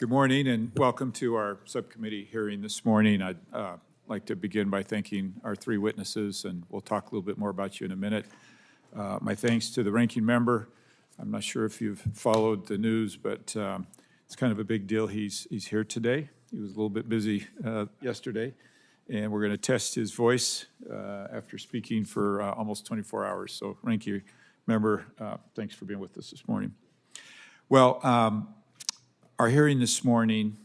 Good morning and welcome to our subcommittee hearing this morning. I'd like to begin by thanking our three witnesses, and we'll talk a little bit more about you in a minute. My thanks to the ranking member. I'm not sure if you've followed the news, but it's kind of a big deal. He's here today. He was a little bit busy yesterday, and we're going to test his voice after speaking for almost 24 hours. So ranking member, thanks for being with us this morning. Well, our hearing this morning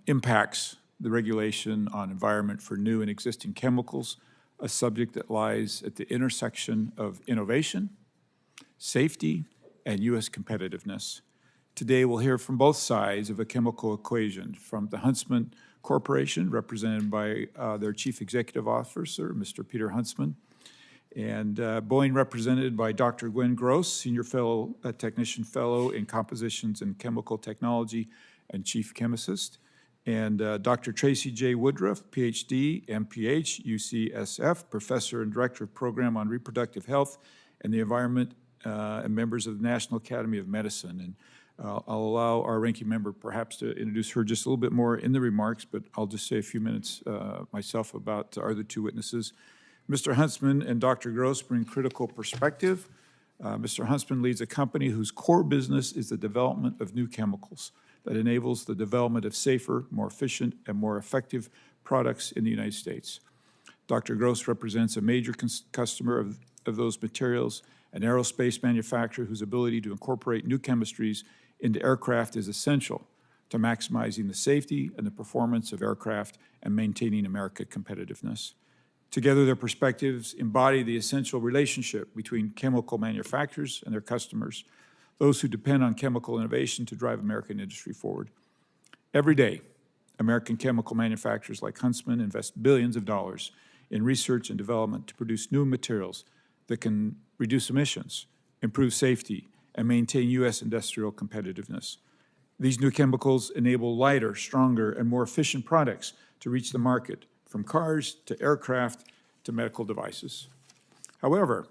impacts the regulation on environment for new and existing chemicals, a subject that lies at the intersection of innovation, safety, and U.S. competitiveness. Today, we'll hear from both sides of a chemical equation, from the Huntsman Corporation, represented by their Chief Executive Officer, Mr. Peter Huntsman, and Boeing, represented by Dr. Gwen Gross, Senior Fellow, Technician Fellow in Compositions and Chemical Technology and Chief Chemist, and Dr. Tracey J. Woodruff, PhD, MPH, UCSF, Professor and Director of Program on Reproductive Health and the Environment, and members of the National Academy of Medicine. And I'll allow our ranking member perhaps to introduce her just a little bit more in the remarks, but I'll just say a few minutes myself about our other two witnesses. Mr. Huntsman and Dr. Gross bring critical perspective. Mr. Huntsman leads a company whose core business is the development of new chemicals that enables the development of safer, more efficient, and more effective products in the United States. Dr. Gross represents a major customer of those materials, an aerospace manufacturer whose ability to incorporate new chemistries into aircraft is essential to maximizing the safety and the performance of aircraft and maintaining American competitiveness. Together, their perspectives embody the essential relationship between chemical manufacturers and their customers, those who depend on chemical innovation to drive American industry forward. Every day, American chemical manufacturers like Huntsman invest billions of dollars in research and development to produce new materials that can reduce emissions, improve safety, and maintain U.S. industrial competitiveness. These new chemicals enable lighter, stronger, and more efficient products to reach the market, from cars to aircraft to medical devices. However,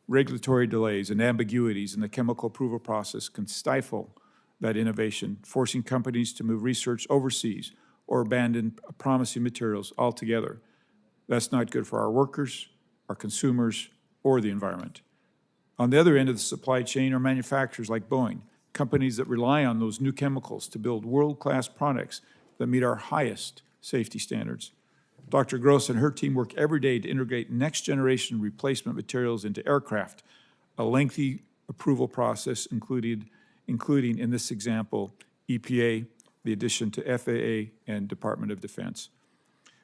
regulatory delays and ambiguities in the chemical approval process can stifle that innovation, forcing companies to move research overseas or abandon promising materials altogether. That's not good for our workers, our consumers, or the environment. On the other end of the supply chain are manufacturers like Boeing, companies that rely on those new chemicals to build world-class products that meet our highest safety standards. Dr. Gross and her team work every day to integrate next-generation replacement materials into aircraft, a lengthy approval process including in this example, EPA, the addition to FAA, and Department of Defense.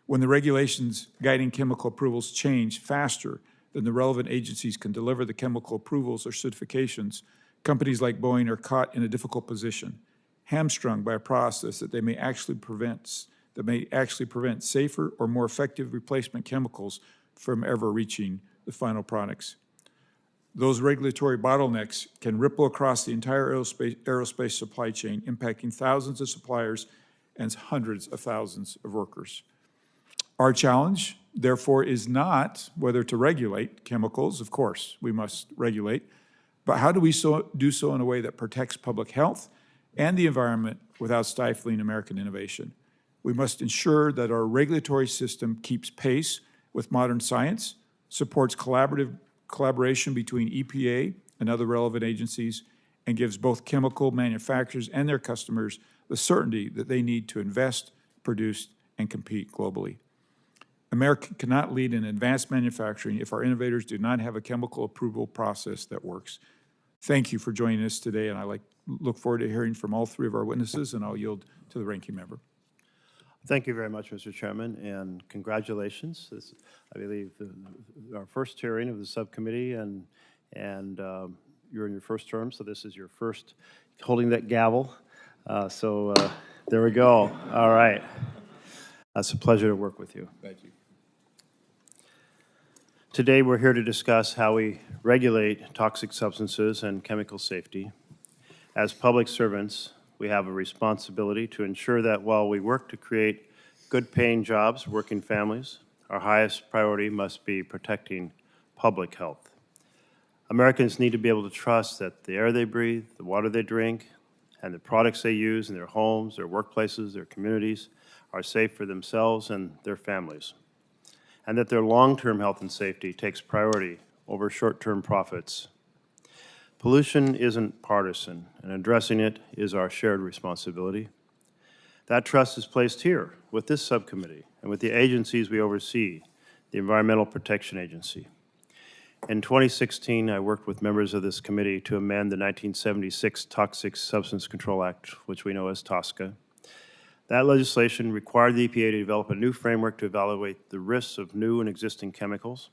When the regulations guiding chemical approvals change faster than the relevant agencies can deliver the chemical approvals or certifications, companies like Boeing are caught in a difficult position, hamstrung by a process that may actually prevent safer or more effective replacement chemicals from ever reaching the final products. Those regulatory bottlenecks can ripple across the entire aerospace supply chain, impacting thousands of suppliers and hundreds of thousands of workers. Our challenge, therefore, is not whether to regulate chemicals. Of course, we must regulate, but how do we do so in a way that protects public health and the environment without stifling American innovation? We must ensure that our regulatory system keeps pace with modern science, supports collaboration between EPA and other relevant agencies, and gives both chemical manufacturers and their customers the certainty that they need to invest, produce, and compete globally. America cannot lead in advanced manufacturing if our innovators do not have a chemical approval process that works. Thank you for joining us today, and I look forward to hearing from all three of our witnesses, and I'll yield to the ranking member. Thank you very much, Mr. Chairman, and congratulations. This, I believe, our first hearing of the subcommittee, and you're in your first term, so this is your first holding that gavel. There we go. All right. It's a pleasure to work with you. Thank you. Today, we're here to discuss how we regulate toxic substances and chemical safety. As public servants, we have a responsibility to ensure that while we work to create good-paying jobs, working families, our highest priority must be protecting public health. Americans need to be able to trust that the air they breathe, the water they drink, and the products they use in their homes, their workplaces, their communities are safe for themselves and their families, and that their long-term health and safety takes priority over short-term profits. Pollution isn't partisan, and addressing it is our shared responsibility. That trust is placed here with this subcommittee and with the agencies we oversee, the Environmental Protection Agency. In 2016, I worked with members of this committee to amend the 1976 Toxic Substance Control Act, which we know as TSCA. That legislation required the EPA to develop a new framework to evaluate the risks of new and existing chemicals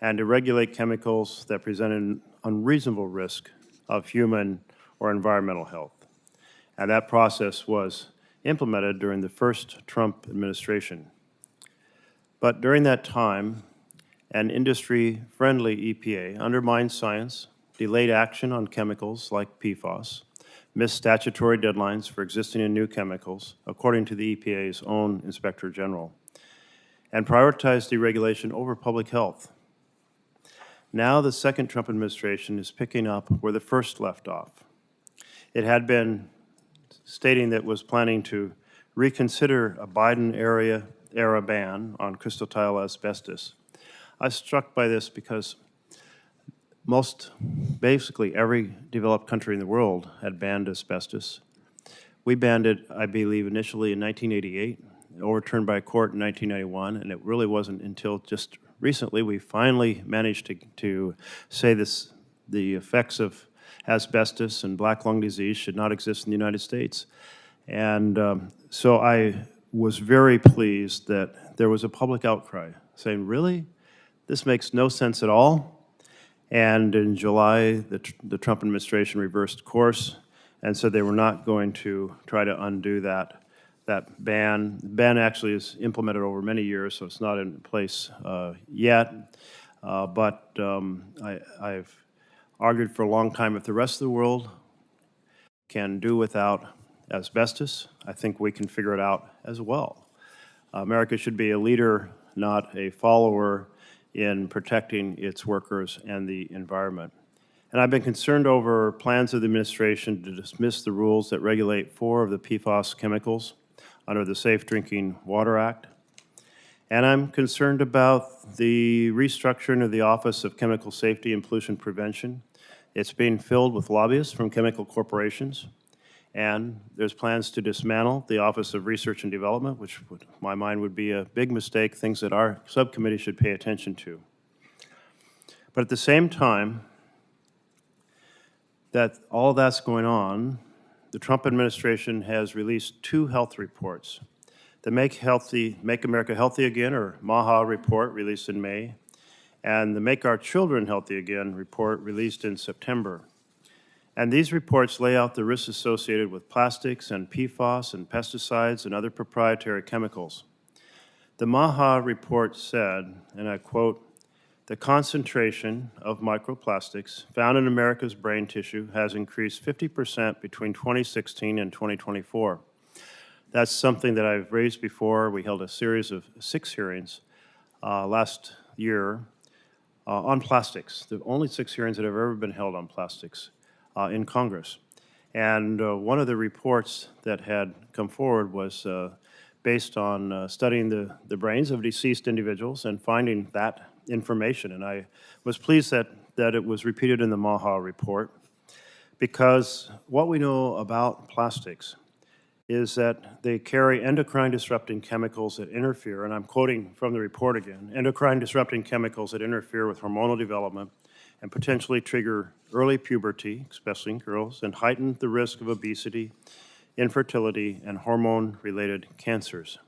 and to regulate chemicals that present an unreasonable risk of human or environmental health. And that process was implemented during the first Trump administration. But during that time, an industry-friendly EPA undermined science, delayed action on chemicals like PFAS, missed statutory deadlines for existing and new chemicals, according to the EPA's own Inspector General, and prioritized deregulation over public health. Now the second Trump administration is picking up where the first left off. It had been stating that it was planning to reconsider a Biden-era ban on crystal tile asbestos. I was struck by this because basically every developed country in the world had banned asbestos. We banned it, I believe, initially in 1988, overturned by a court in 1991, and it really wasn't until just recently we finally managed to say the effects of asbestos and black lung disease should not exist in the United States. And so I was very pleased that there was a public outcry saying, really? This makes no sense at all. And in July, the Trump administration reversed course and said they were not going to try to undo that ban. The ban actually is implemented over many years, so it's not in place yet. But I've argued for a long time, if the rest of the world can do without asbestos, I think we can figure it out as well. America should be a leader, not a follower, in protecting its workers and the environment. And I've been concerned over plans of the administration to dismiss the rules that regulate 4 of the PFAS chemicals under the Safe Drinking Water Act. And I'm concerned about the restructuring of the Office of Chemical Safety and Pollution Prevention. It's being filled with lobbyists from chemical corporations. And there's plans to dismantle the Office of Research and Development, which in my mind would be a big mistake, things that our subcommittee should pay attention to. But at the same time that all of that's going on, the Trump administration has released 2 health reports. The Make America Healthy Again, or MAHA report, released in May, and the Make Our Children Healthy Again report, released in September. And these reports lay out the risks associated with plastics and PFAS and pesticides and other proprietary chemicals. The MAHA report said, and I quote, "The concentration of microplastics found in America's brain tissue has increased 50% between 2016 and 2024. That's something that I've raised before. We held a series of 6 hearings last year on plastics, the only 6 hearings that have ever been held on plastics in Congress. And one of the reports that had come forward was based on studying the brains of deceased individuals and finding that information. And I was pleased that it was repeated in the MAHA report, because what we know about plastics is that they carry endocrine-disrupting chemicals that interfere, and I'm quoting from the report again, endocrine-disrupting chemicals that interfere with hormonal development and potentially trigger early puberty, especially in girls, and heighten the risk of obesity, infertility, and hormone-related cancers.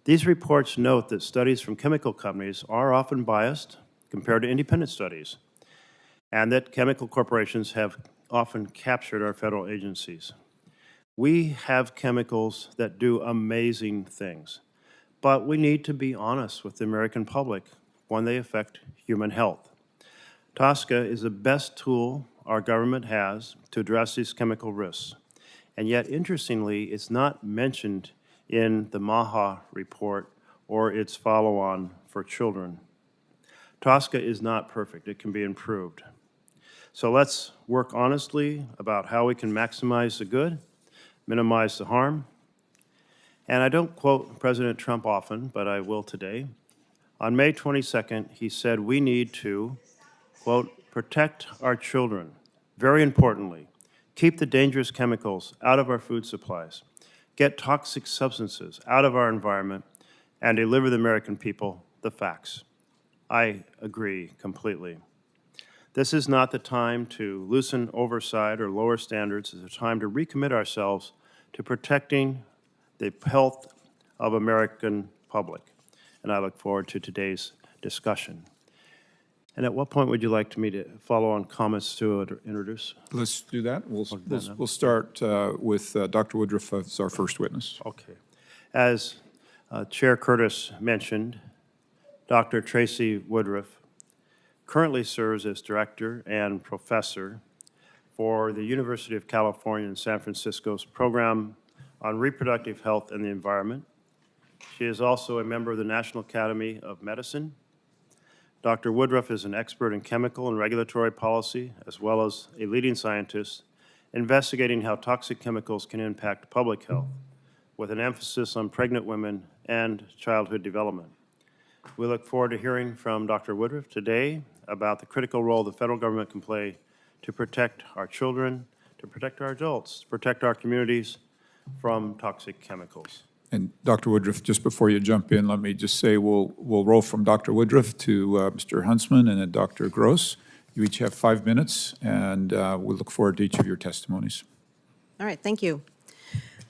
These reports note that studies from chemical companies are often biased compared to independent studies, and that chemical corporations have often captured our federal agencies. We have chemicals that do amazing things, but we need to be honest with the American public when they affect human health. TSCA is the best tool our government has to address these chemical risks, and yet, interestingly, it's not mentioned in the MAHA report or its follow-on for children. TSCA is not perfect. It can be improved. So let's work honestly about how we can maximize the good, minimize the harm. And I don't quote President Trump often, but I will today. On May 22nd, he said we need to, quote, protect our children. Very importantly, keep the dangerous chemicals out of our food supplies, get toxic substances out of our environment, and deliver the American people the facts. I agree completely. This is not the time to loosen oversight or lower standards. It's a time to recommit ourselves to protecting the health of American public. And I look forward to today's discussion. And at what point would you like me to follow on comments to introduce? Let's do that. We'll start with Dr. Woodruff as our first witness. Okay. As Chair Curtis mentioned, Dr. Tracey Woodruff currently serves as director and professor for the University of California in San Francisco's program on reproductive health and the environment. She is also a member of the National Academy of Medicine. Dr. Woodruff is an expert in chemical and regulatory policy, as well as a leading scientist investigating how toxic chemicals can impact public health, with an emphasis on pregnant women and childhood development. We look forward to hearing from Dr. Woodruff today about the critical role the federal government can play to protect our children, to protect our adults, to protect our communities from toxic chemicals. And Dr. Woodruff, just before you jump in, let me just say we'll roll from Dr. Woodruff to Mr. Huntsman and then Dr. Gross. You each have 5 minutes, and we look forward to each of your testimonies. All right, thank you.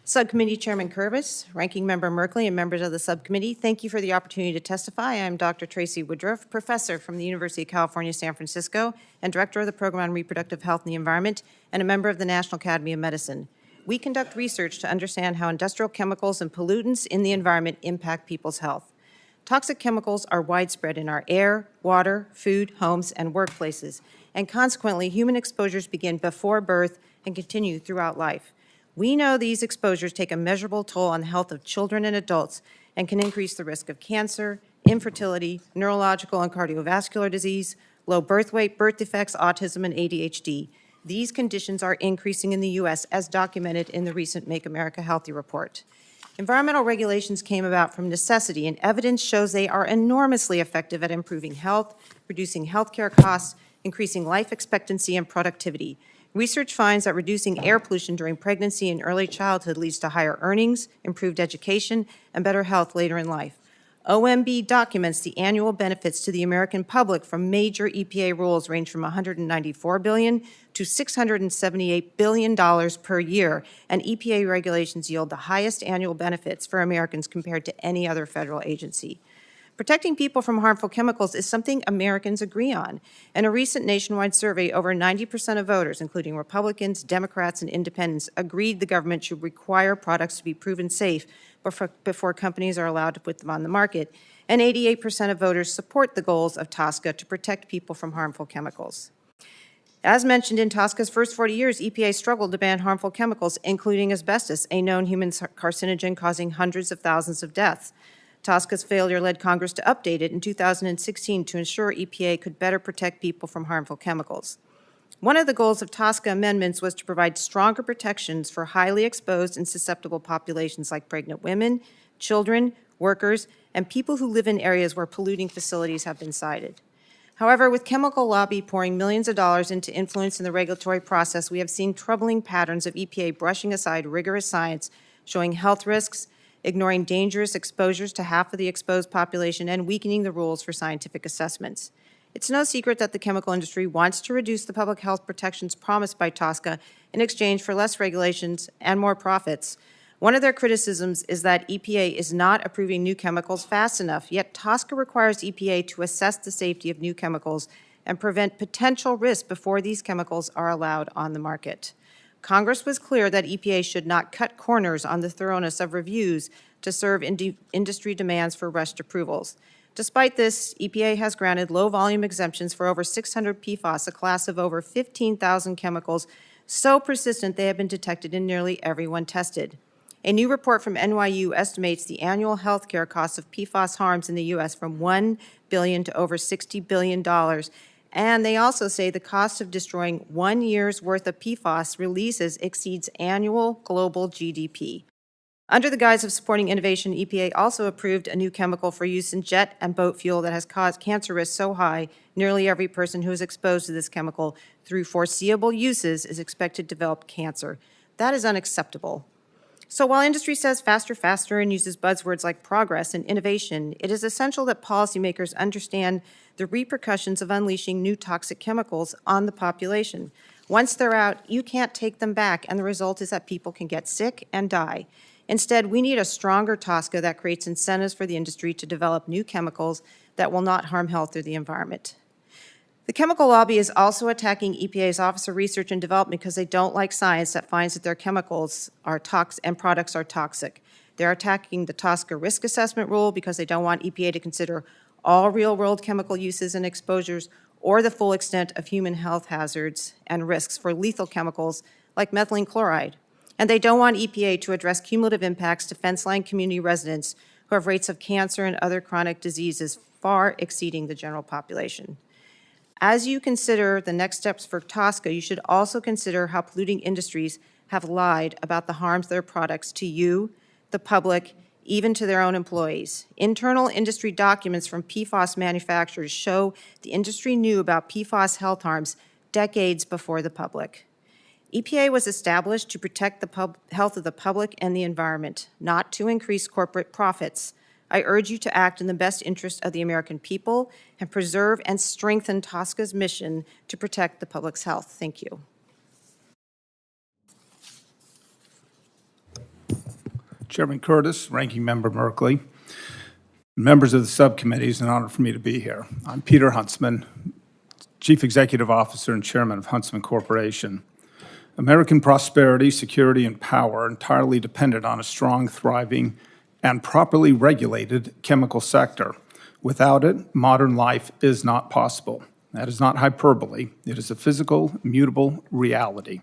Subcommittee Chairman Curvis, Ranking Member Merkley, and members of the subcommittee, thank you for the opportunity to testify. I'm Dr. Tracey Woodruff, professor from the University of California, San Francisco, and director of the Program on Reproductive Health and the Environment, and a member of the National Academy of Medicine. We conduct research to understand how industrial chemicals and pollutants in the environment impact people's health. Toxic chemicals are widespread in our air, water, food, homes, and workplaces, and consequently, human exposures begin before birth and continue throughout life. We know these exposures take a measurable toll on the health of children and adults and can increase the risk of cancer, infertility, neurological and cardiovascular disease, low birth weight, birth defects, autism, and ADHD. These conditions are increasing in the U.S. as documented in the recent Make America Healthy report. Environmental regulations came about from necessity, and evidence shows they are enormously effective at improving health, reducing healthcare costs, increasing life expectancy and productivity. Research finds that reducing air pollution during pregnancy and early childhood leads to higher earnings, improved education, and better health later in life. OMB documents the annual benefits to the American public from major EPA rules range from $194 billion to $678 billion per year, and EPA regulations yield the highest annual benefits for Americans compared to any other federal agency. Protecting people from harmful chemicals is something Americans agree on. In a recent nationwide survey, over 90% of voters, including Republicans, Democrats, and independents, agreed the government should require products to be proven safe before companies are allowed to put them on the market. And 88% of voters support the goals of TSCA to protect people from harmful chemicals. As mentioned in TSCA's first 40 years, EPA struggled to ban harmful chemicals, including asbestos, a known human carcinogen causing hundreds of thousands of deaths. TSCA's failure led Congress to update it in 2016 to ensure EPA could better protect people from harmful chemicals. One of the goals of TSCA amendments was to provide stronger protections for highly exposed and susceptible populations like pregnant women, children, workers, and people who live in areas where polluting facilities have been cited. However, with chemical lobby pouring millions of dollars into influence in the regulatory process, we have seen troubling patterns of EPA brushing aside rigorous science, showing health risks, ignoring dangerous exposures to half of the exposed population, and weakening the rules for scientific assessments. It's no secret that the chemical industry wants to reduce the public health protections promised by TSCA in exchange for less regulations and more profits. One of their criticisms is that EPA is not approving new chemicals fast enough, yet TSCA requires EPA to assess the safety of new chemicals and prevent potential risks before these chemicals are allowed on the market. Congress was clear that EPA should not cut corners on the thoroughness of reviews to serve industry demands for rushed approvals. Despite this, EPA has granted low-volume exemptions for over 600 PFAS, a class of over 15,000 chemicals so persistent they have been detected in nearly everyone tested. A new report from NYU estimates the annual health care costs of PFAS harms in the U.S. from $1 billion to over $60 billion, And they also say the cost of destroying 1 year's worth of PFAS releases exceeds annual global GDP. Under the guise of supporting innovation, EPA also approved a new chemical for use in jet and boat fuel that has caused cancer risks so high, nearly every person who is exposed to this chemical through foreseeable uses is expected to develop cancer. That is unacceptable. So while industry says faster, faster, and uses buzzwords like progress and innovation, it is essential that policymakers understand the repercussions of unleashing new toxic chemicals on the population. Once they're out, you can't take them back, and the result is that people can get sick and die. Instead, we need a stronger TSCA that creates incentives for the industry to develop new chemicals that will not harm health or the environment. The chemical lobby is also attacking EPA's Office of Research and Development because they don't like science that finds that their chemicals are toxic and products are toxic. They're attacking the TSCA risk assessment rule because they don't want EPA to consider all real-world chemical uses and exposures or the full extent of human health hazards and risks for lethal chemicals like methylene chloride. And they don't want EPA to address cumulative impacts to fence-line community residents who have rates of cancer and other chronic diseases far exceeding the general population. As you consider the next steps for TSCA, you should also consider how polluting industries have lied about the harms of their products to you, the public, even to their own employees. Internal industry documents from PFAS manufacturers show the industry knew about PFAS health harms decades before the public. EPA was established to protect the health of the public and the environment, not to increase corporate profits. I urge you to act in the best interest of the American people and preserve and strengthen TSCA's mission to protect the public's health. Thank you. Chairman Curtis, Ranking Member Merkley, members of the subcommittee, it's an honor for me to be here. I'm Peter Huntsman, Chief Executive Officer and Chairman of Huntsman Corporation. American prosperity, security, and power are entirely dependent on a strong, thriving, and properly regulated chemical sector. Without it, modern life is not possible. That is not hyperbole. It is a physical, immutable reality.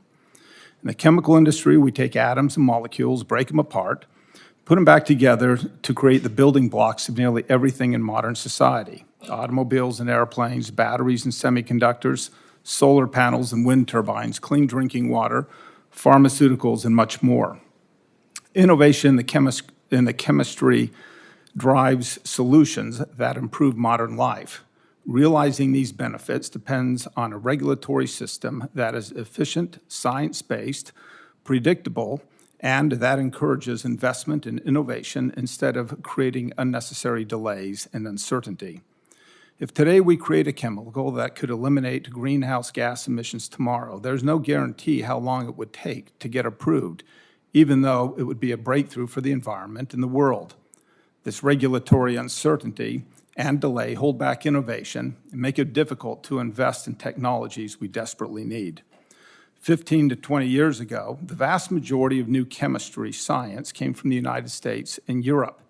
In the chemical industry, we take atoms and molecules, break them apart, put them back together to create the building blocks of nearly everything in modern society: automobiles and airplanes, batteries and semiconductors, solar panels and wind turbines, clean drinking water, pharmaceuticals, and much more. Innovation in the chemistry drives solutions that improve modern life. Realizing these benefits depends on a regulatory system that is efficient, science-based, predictable, and that encourages investment in innovation instead of creating unnecessary delays and uncertainty. If today we create a chemical that could eliminate greenhouse gas emissions tomorrow, there's no guarantee how long it would take to get approved, even though it would be a breakthrough for the environment and the world. This regulatory uncertainty and delay hold back innovation and make it difficult to invest in technologies we desperately need. 15 to 20 years ago, the vast majority of new chemistry science came from the United States and Europe.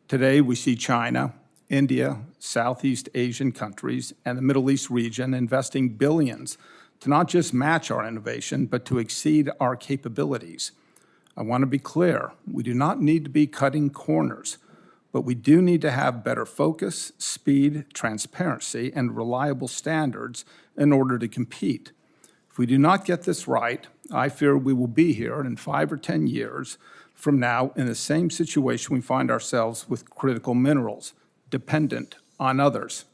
Today, we see China, India, Southeast Asian countries, and the Middle East region investing billions to not just match our innovation, but to exceed our capabilities. I want to be clear, we do not need to be cutting corners, but we do need to have better focus, speed, transparency, and reliable standards in order to compete. If we do not get this right, I fear we will be here in 5 or 10 years from now in the same situation we find ourselves with critical minerals, dependent on others.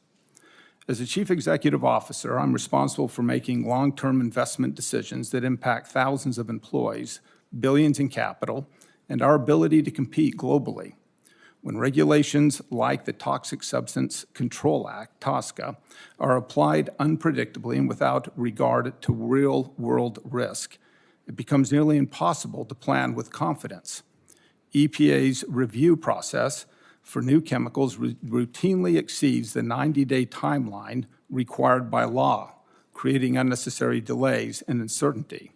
As a Chief Executive Officer, I'm responsible for making long-term investment decisions that impact thousands of employees, billions in capital, and our ability to compete globally. When regulations like the Toxic Substance Control Act, TSCA, are applied unpredictably and without regard to real-world risk, it becomes nearly impossible to plan with confidence. EPA's review process for new chemicals routinely exceeds the 90-day timeline required by law, creating unnecessary delays and uncertainty.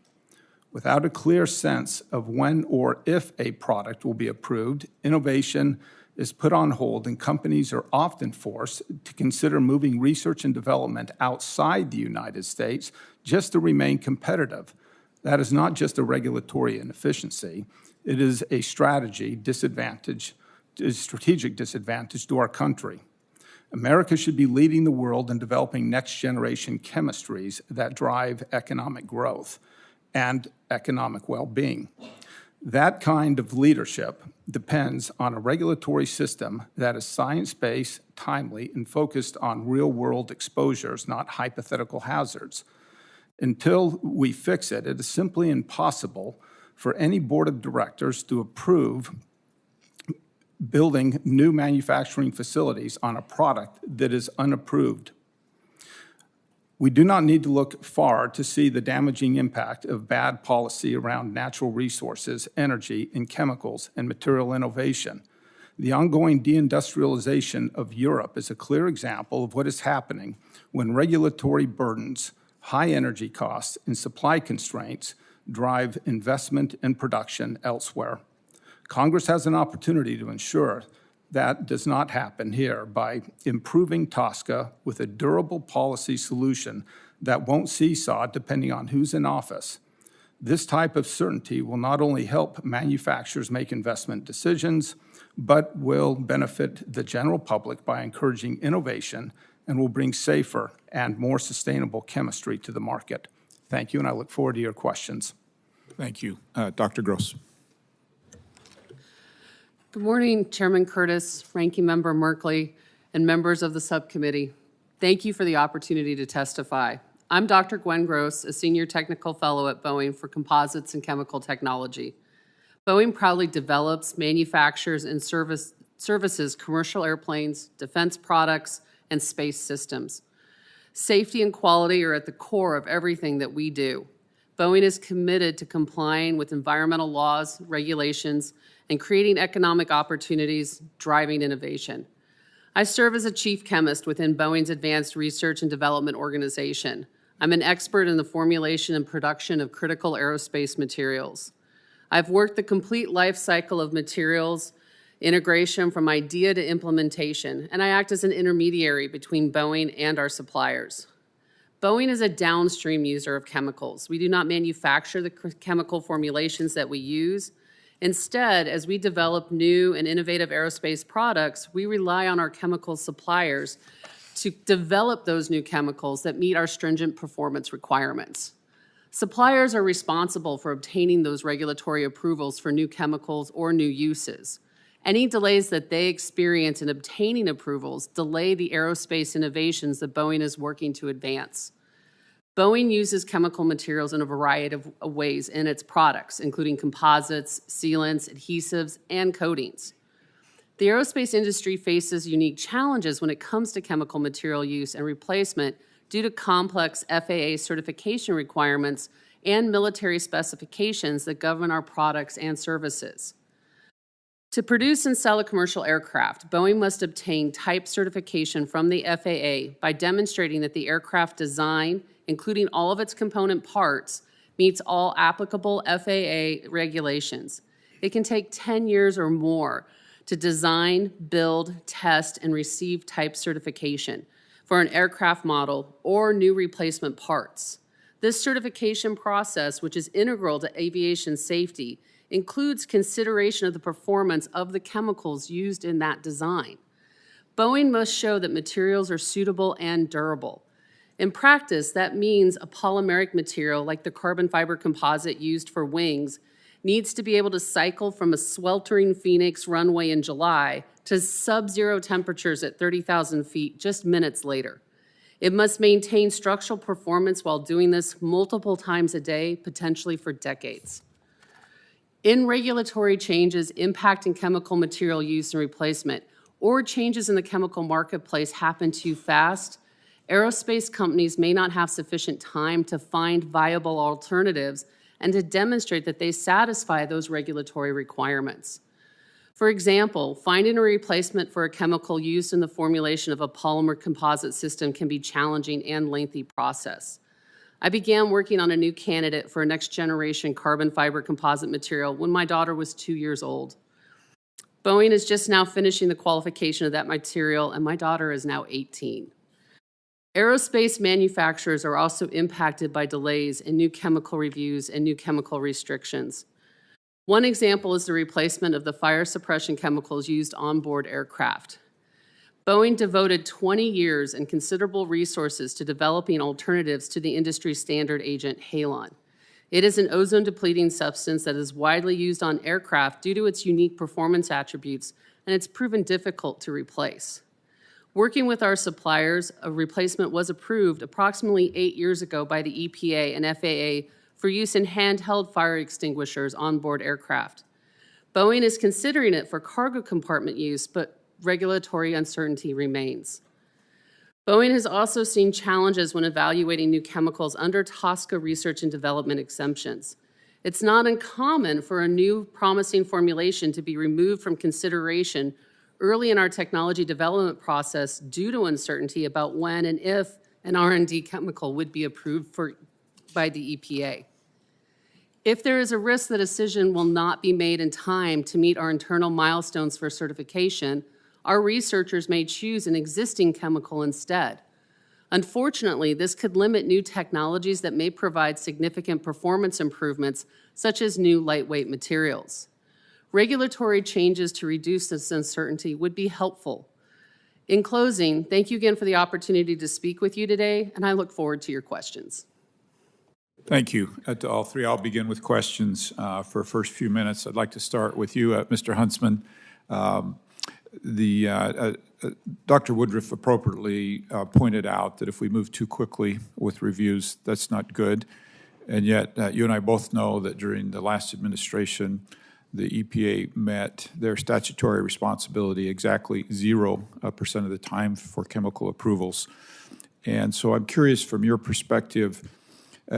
Without a clear sense of when or if a product will be approved, innovation is put on hold and companies are often forced to consider moving research and development outside the United States just to remain competitive. That is not just a regulatory inefficiency, it is a strategic disadvantage to our country. America should be leading the world in developing next-generation chemistries that drive economic growth and economic well-being. That kind of leadership depends on a regulatory system that is science-based, timely, and focused on real-world exposures, not hypothetical hazards. Until we fix it, it is simply impossible for any board of directors to approve building new manufacturing facilities on a product that is unapproved. We do not need to look far to see the damaging impact of bad policy around natural resources, energy, and chemicals, and material innovation. The ongoing deindustrialization of Europe is a clear example of what is happening when regulatory burdens, high energy costs, and supply constraints drive investment and production elsewhere. Congress has an opportunity to ensure that does not happen here by improving TSCA with a durable policy solution that won't seesaw depending on who's in office. This type of certainty will not only help manufacturers make investment decisions, but will benefit the general public by encouraging innovation and will bring safer and more sustainable chemistry to the market. Thank you, and I look forward to your questions. Thank you. Dr. Gross. Good morning, Chairman Curtis, Ranking Member Merkley, and members of the subcommittee. Thank you for the opportunity to testify. I'm Dr. Gwen Gross, a Senior Technical Fellow at Boeing for Composites and Chemical Technology. Boeing proudly develops, manufactures, and services commercial airplanes, defense products, and space systems. Safety and quality are at the core of everything that we do. Boeing is committed to complying with environmental laws, regulations, and creating economic opportunities, driving innovation. I serve as a chief chemist within Boeing's Advanced Research and Development Organization. I'm an expert in the formulation and production of critical aerospace materials. I've worked the complete life cycle of materials integration from idea to implementation, and I act as an intermediary between Boeing and our suppliers. Boeing is a downstream user of chemicals. We do not manufacture the chemical formulations that we use. Instead, as we develop new and innovative aerospace products, we rely on our chemical suppliers to develop those new chemicals that meet our stringent performance requirements. Suppliers are responsible for obtaining those regulatory approvals for new chemicals or new uses. Any delays that they experience in obtaining approvals delay the aerospace innovations that Boeing is working to advance. Boeing uses chemical materials in a variety of ways in its products, including composites, sealants, adhesives, and coatings. The aerospace industry faces unique challenges when it comes to chemical material use and replacement due to complex FAA certification requirements and military specifications that govern our products and services. To produce and sell a commercial aircraft, Boeing must obtain type certification from the FAA by demonstrating that the aircraft design, including all of its component parts, meets all applicable FAA regulations. It can take 10 years or more to design, build, test, and receive type certification for an aircraft model or new replacement parts. This certification process, which is integral to aviation safety, includes consideration of the performance of the chemicals used in that design. Boeing must show that materials are suitable and durable. In practice, that means a polymeric material like the carbon fiber composite used for wings needs to be able to cycle from a sweltering Phoenix runway in July to sub-zero temperatures at 30,000 feet just minutes later. It must maintain structural performance while doing this multiple times a day, potentially for decades. In regulatory changes impacting chemical material use and replacement, or changes in the chemical marketplace happen too fast, aerospace companies may not have sufficient time to find viable alternatives and to demonstrate that they satisfy those regulatory requirements. For example, finding a replacement for a chemical used in the formulation of a polymer composite system can be a challenging and lengthy process. I began working on a new candidate for a next-generation carbon fiber composite material when my daughter was 2 years old. Boeing is just now finishing the qualification of that material, and my daughter is now 18. Aerospace manufacturers are also impacted by delays in new chemical reviews and new chemical restrictions. One example is the replacement of the fire suppression chemicals used on board aircraft. Boeing devoted 20 years and considerable resources to developing alternatives to the industry standard agent halon. It is an ozone-depleting substance that is widely used on aircraft due to its unique performance attributes, and it's proven difficult to replace. Working with our suppliers, a replacement was approved approximately 8 years ago by the EPA and FAA for use in handheld fire extinguishers on board aircraft. Boeing is considering it for cargo compartment use, but regulatory uncertainty remains. Boeing has also seen challenges when evaluating new chemicals under TSCA research and development exemptions. It's not uncommon for a new promising formulation to be removed from consideration early in our technology development process due to uncertainty about when and if an R&D chemical would be approved by the EPA. If there is a risk the decision will not be made in time to meet our internal milestones for certification, our researchers may choose an existing chemical instead. Unfortunately, this could limit new technologies that may provide significant performance improvements, such as new lightweight materials. Regulatory changes to reduce this uncertainty would be helpful. In closing, thank you again for the opportunity to speak with you today, and I look forward to your questions. Thank you to all three. I'll begin with questions for first few minutes. I'd like to start with you, Mr. Huntsman. Dr. Woodruff appropriately pointed out that if we move too quickly with reviews, that's not good. And yet, you and I both know that during the last administration, the EPA met their statutory responsibility exactly 0% of the time for chemical approvals. And so I'm curious from your perspective,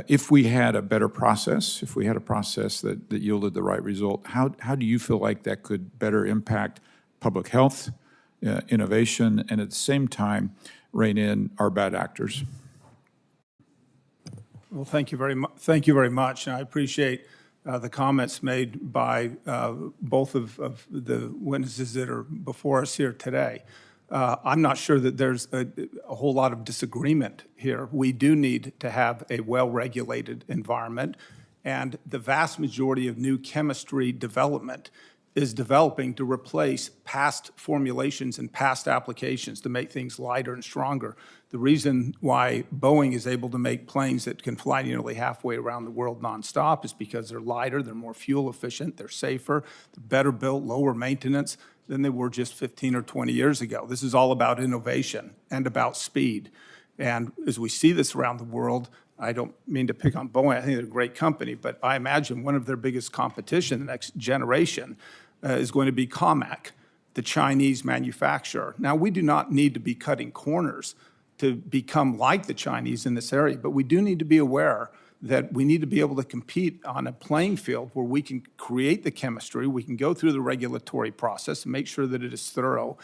if we had a better process, if we had a process that yielded the right result, how do you feel like that could better impact public health, innovation, and at the same time rein in our bad actors? Well, thank you very much, and I appreciate the comments made by both of the witnesses that are before us here today. I'm not sure that there's a whole lot of disagreement here. We do need to have a well-regulated environment, and the vast majority of new chemistry development is developing to replace past formulations and past applications to make things lighter and stronger. The reason why Boeing is able to make planes that can fly nearly halfway around the world nonstop is because they're lighter, they're more fuel efficient, they're safer, they're better built, lower maintenance than they were just 15 or 20 years ago. This is all about innovation and about speed. And as we see this around the world, I don't mean to pick on Boeing, I think they're a great company, but I imagine one of their biggest competition the next generation is going to be COMAC, the Chinese manufacturer. Now, we do not need to be cutting corners to become like the Chinese in this area, but we do need to be aware that we need to be able to compete on a playing field where we can create the chemistry, we can go through the regulatory process and make sure that it is thorough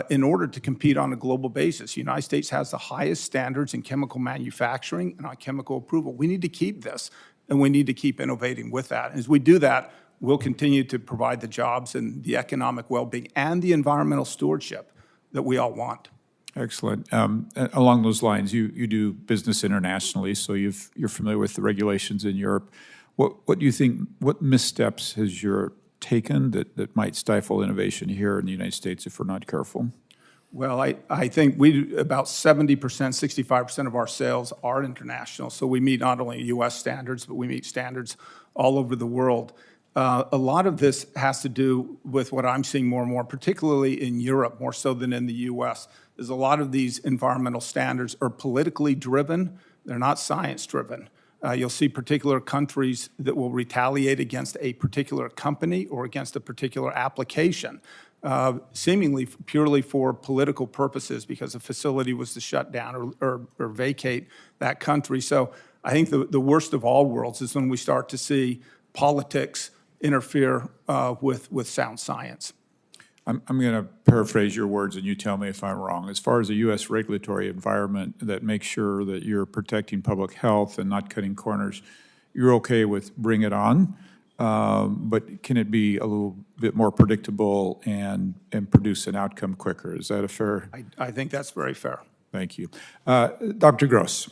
in order to compete on a global basis. The United States has the highest standards in chemical manufacturing and on chemical approval. We need to keep this, and we need to keep innovating with that. As we do that, we'll continue to provide the jobs and the economic well-being and the environmental stewardship that we all want. Excellent. Along those lines, you do business internationally, so you're familiar with the regulations in Europe. What do you think, what missteps has Europe taken that might stifle innovation here in the United States if we're not careful? Well, I think about 70%, 65% of our sales are international, so we meet not only U.S. standards, but we meet standards all over the world. A lot of this has to do with what I'm seeing more and more, particularly in Europe, more so than in the U.S., is a lot of these environmental standards are politically driven. They're not science-driven. You'll see particular countries that will retaliate against a particular company or against a particular application, seemingly purely for political purposes because a facility was to shut down or vacate that country. So I think the worst of all worlds is when we start to see politics interfere with sound science. I'm going to paraphrase your words, and you tell me if I'm wrong. As far as a U.S. regulatory environment that makes sure that you're protecting public health and not cutting corners, you're okay with bring it on, but can it be a little bit more predictable and produce an outcome quicker? Is that a fair? I think that's very fair. Thank you. Dr. Gross,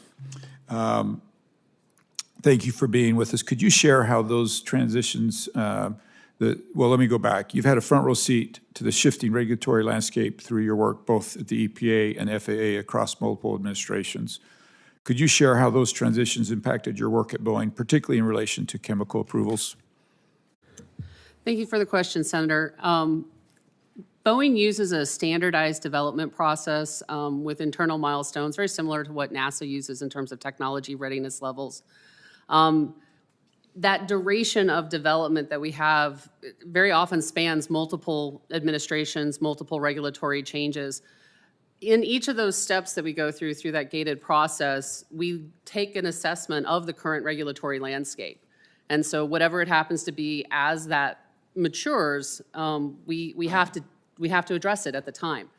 thank you for being with us. Could you share how those transitions Well, let me go back. You've had a front row seat to the shifting regulatory landscape through your work both at the EPA and FAA across multiple administrations. Could you share how those transitions impacted your work at Boeing, particularly in relation to chemical approvals? Thank you for the question, Senator. Boeing uses a standardized development process with internal milestones, very similar to what NASA uses in terms of technology readiness levels. That duration of development that we have very often spans multiple administrations, multiple regulatory changes. In each of those steps that we go through that gated process, we take an assessment of the current regulatory landscape. And so whatever it happens to be as that matures, we have to address it at the time.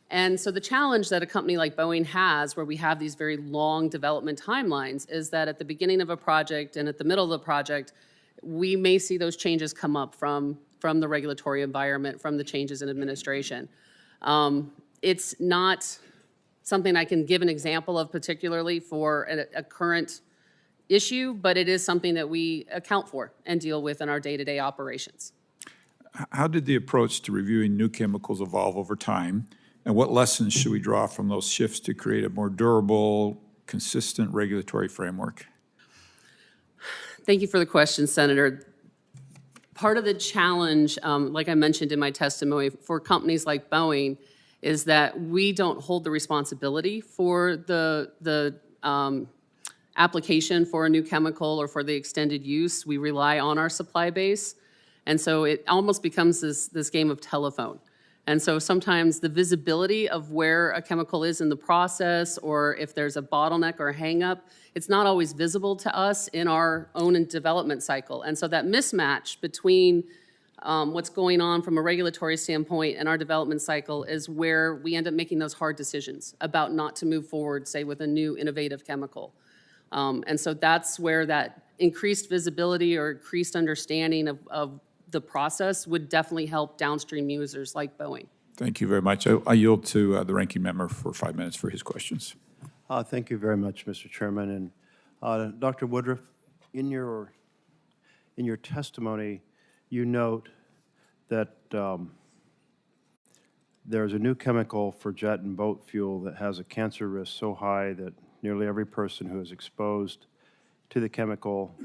And so the challenge that a company like Boeing has, where we have these very long development timelines, is that at the beginning of a project and at the middle of the project, we may see those changes come up from the regulatory environment, from the changes in administration. It's not something I can give an example of particularly for a current issue, but it is something that we account for and deal with in our day-to-day operations. How did the approach to reviewing new chemicals evolve over time? And what lessons should we draw from those shifts to create a more durable, consistent regulatory framework? Thank you for the question, Senator. Part of the challenge, like I mentioned in my testimony, for companies like Boeing is that we don't hold the responsibility for the application for a new chemical or for the extended use. We rely on our supply base. And so it almost becomes this game of telephone. And so sometimes the visibility of where a chemical is in the process, or if there's a bottleneck or a hang-up, it's not always visible to us in our own development cycle. And so that mismatch between what's going on from a regulatory standpoint and our development cycle is where we end up making those hard decisions about not to move forward, say, with a new innovative chemical. And so that's where that increased visibility or increased understanding of the process would definitely help downstream users like Boeing. Thank you very much. I yield to the ranking member for 5 minutes for his questions. Thank you very much, Mr. Chairman. And Dr. Woodruff, in your testimony, you note that there's a new chemical for jet and boat fuel that has a cancer risk so high that nearly every person who is exposed to the chemical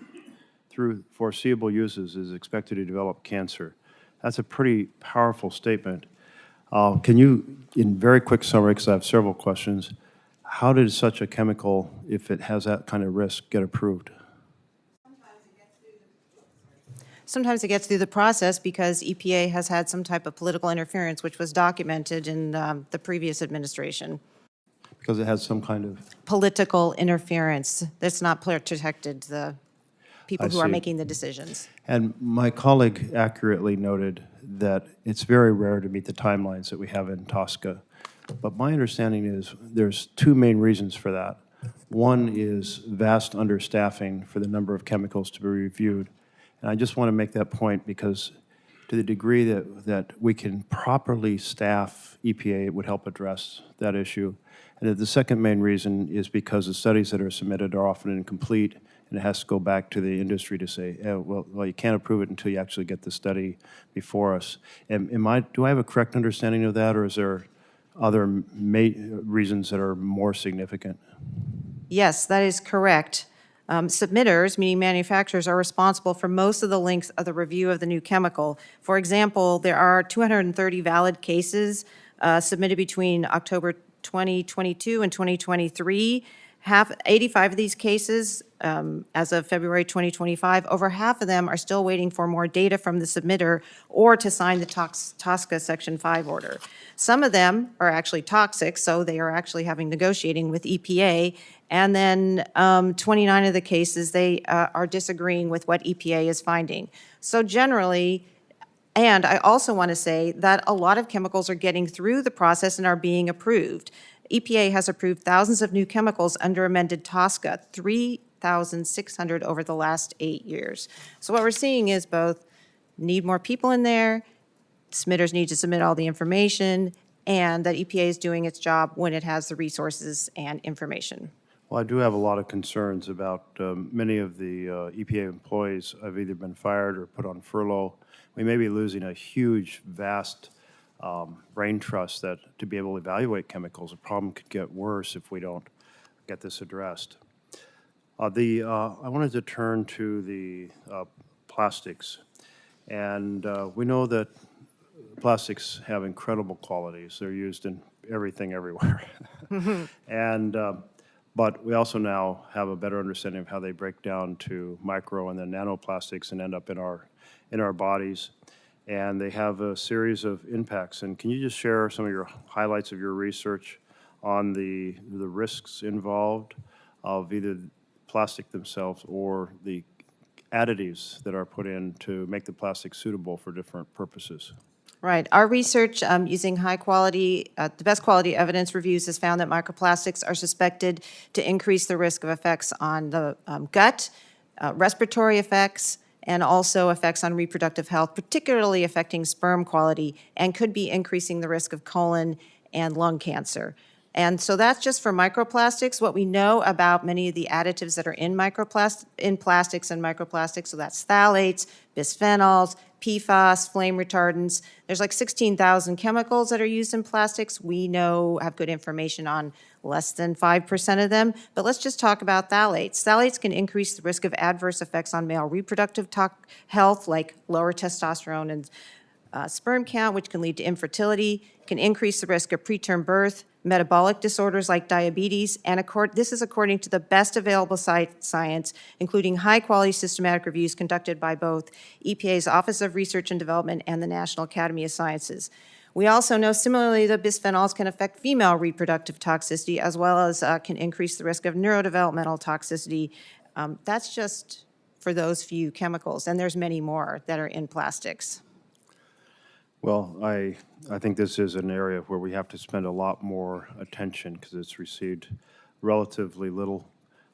through foreseeable uses is expected to develop cancer. That's a pretty powerful statement. Can you, in very quick summary, because I have several questions, how did such a chemical, if it has that kind of risk, get approved? Sometimes it gets through the process because EPA has had some type of political interference, which was documented in the previous administration. Because it has some kind of... Political interference that's not protected the people who are making the decisions. And my colleague accurately noted that it's very rare to meet the timelines that we have in TSCA. But my understanding is there's two main reasons for that. One is vast understaffing for the number of chemicals to be reviewed. And I just want to make that point because to the degree that we can properly staff EPA, it would help address that issue. And the second main reason is because the studies that are submitted are often incomplete, and it has to go back to the industry to say, oh, well, you can't approve it until you actually get the study before us. Do I have a correct understanding of that, or is there other reasons that are more significant? Yes, that is correct. Submitters, meaning manufacturers, are responsible for most of the length of the review of the new chemical. For example, there are 230 valid cases submitted between October 2022 and 2023. 85 of these cases, as of February 2025, over half of them are still waiting for more data from the submitter or to sign the TSCA Section 5 order. Some of them are actually toxic, so they are actually negotiating with EPA. And then 29 of the cases, they are disagreeing with what EPA is finding. So generally, and I also want to say that a lot of chemicals are getting through the process and are being approved. EPA has approved thousands of new chemicals under amended TSCA, 3,600 over the last 8 years. So what we're seeing is both need more people in there, submitters need to submit all the information, and that EPA is doing its job when it has the resources and information. Well, I do have a lot of concerns about many of the EPA employees have either been fired or put on furlough. We may be losing a huge, vast brain trust that to be able to evaluate chemicals. The problem could get worse if we don't get this addressed. I wanted to turn to the plastics. And we know that plastics have incredible qualities. They're used in everything, everywhere. And but we also now have a better understanding of how they break down to micro and then nanoplastics and end up in our bodies. And they have a series of impacts. And can you just share some of your highlights of your research on the risks involved of either plastic themselves or the additives that are put in to make the plastic suitable for different purposes? Right. Our research using high quality, the best quality evidence reviews has found that microplastics are suspected to increase the risk of effects on the gut, respiratory effects, and also effects on reproductive health, particularly affecting sperm quality, and could be increasing the risk of colon and lung cancer. And so that's just for microplastics. What we know about many of the additives that are in plastics and microplastics, so that's phthalates, bisphenols, PFAS, flame retardants. There's like 16,000 chemicals that are used in plastics. We know, have good information on less than 5% of them. But let's just talk about phthalates. Phthalates can increase the risk of adverse effects on male reproductive health, like lower testosterone and sperm count, which can lead to infertility, can increase the risk of preterm birth, metabolic disorders like diabetes, and this is according to the best available science, including high-quality systematic reviews conducted by both EPA's Office of Research and Development and the National Academy of Sciences. We also know similarly that bisphenols can affect female reproductive toxicity as well as can increase the risk of neurodevelopmental toxicity. That's just for those few chemicals, and there's many more that are in plastics. Well, I think this is an area where we have to spend a lot more attention because it's received relatively little.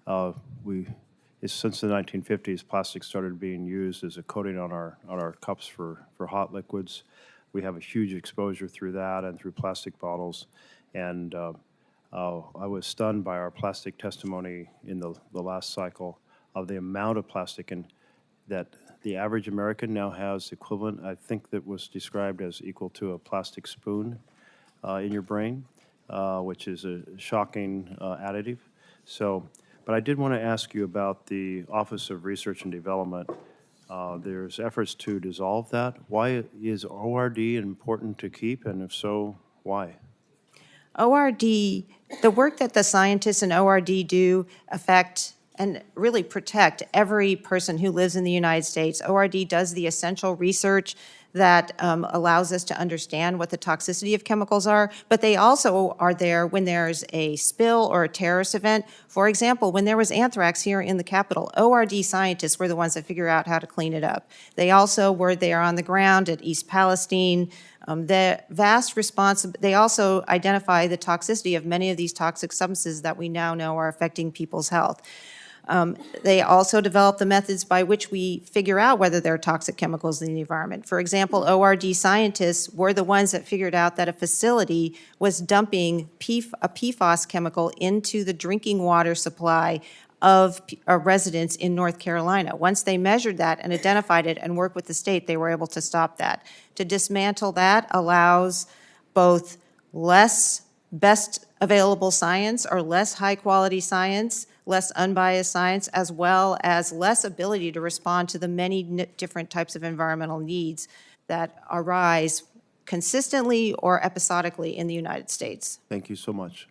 Since the 1950s, plastic started being used as a coating on our cups for hot liquids. We have a huge exposure through that and through plastic bottles. And I was stunned by our plastic testimony in the last cycle of the amount of plastic and that the average American now has equivalent, I think that was described as equal to a plastic spoon in your brain, which is a shocking additive. So, but I did want to ask you about the Office of Research and Development. There's efforts to dissolve that. Why is ORD important to keep, and if so, why? ORD, the work that the scientists in ORD do affect and really protect every person who lives in the United States. ORD does the essential research that allows us to understand what the toxicity of chemicals are, but they also are there when there's a spill or a terrorist event. For example, when there was anthrax here in the Capitol, ORD scientists were the ones that figure out how to clean it up. They also were there on the ground at East Palestine. The vast response, they also identify the toxicity of many of these toxic substances that we now know are affecting people's health. They also develop the methods by which we figure out whether there are toxic chemicals in the environment. For example, ORD scientists were the ones that figured out that a facility was dumping a PFAS chemical into the drinking water supply of residents in North Carolina. Once they measured that and identified it and worked with the state, they were able to stop that. To dismantle that allows both less best available science or less high quality science, less unbiased science, as well as less ability to respond to the many different types of environmental needs that arise consistently or episodically in the United States. Thank you so much.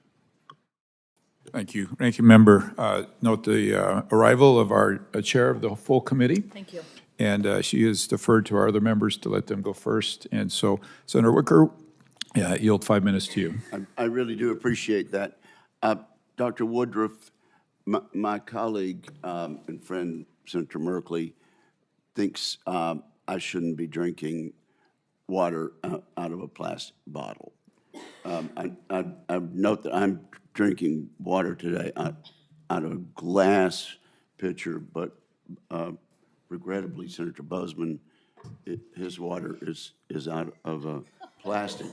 Thank you. Ranking Member, note the arrival of our chair of the full committee. Thank you. And she has deferred to our other members to let them go first. And so, Senator Wicker, I yield 5 minutes to you. I really do appreciate that. Dr. Woodruff, my colleague and friend, Senator Merkley, thinks I shouldn't be drinking water out of a plastic bottle. I note that I'm drinking water today out of a glass pitcher, but regrettably, Senator Bozeman, his water is out of a plastic.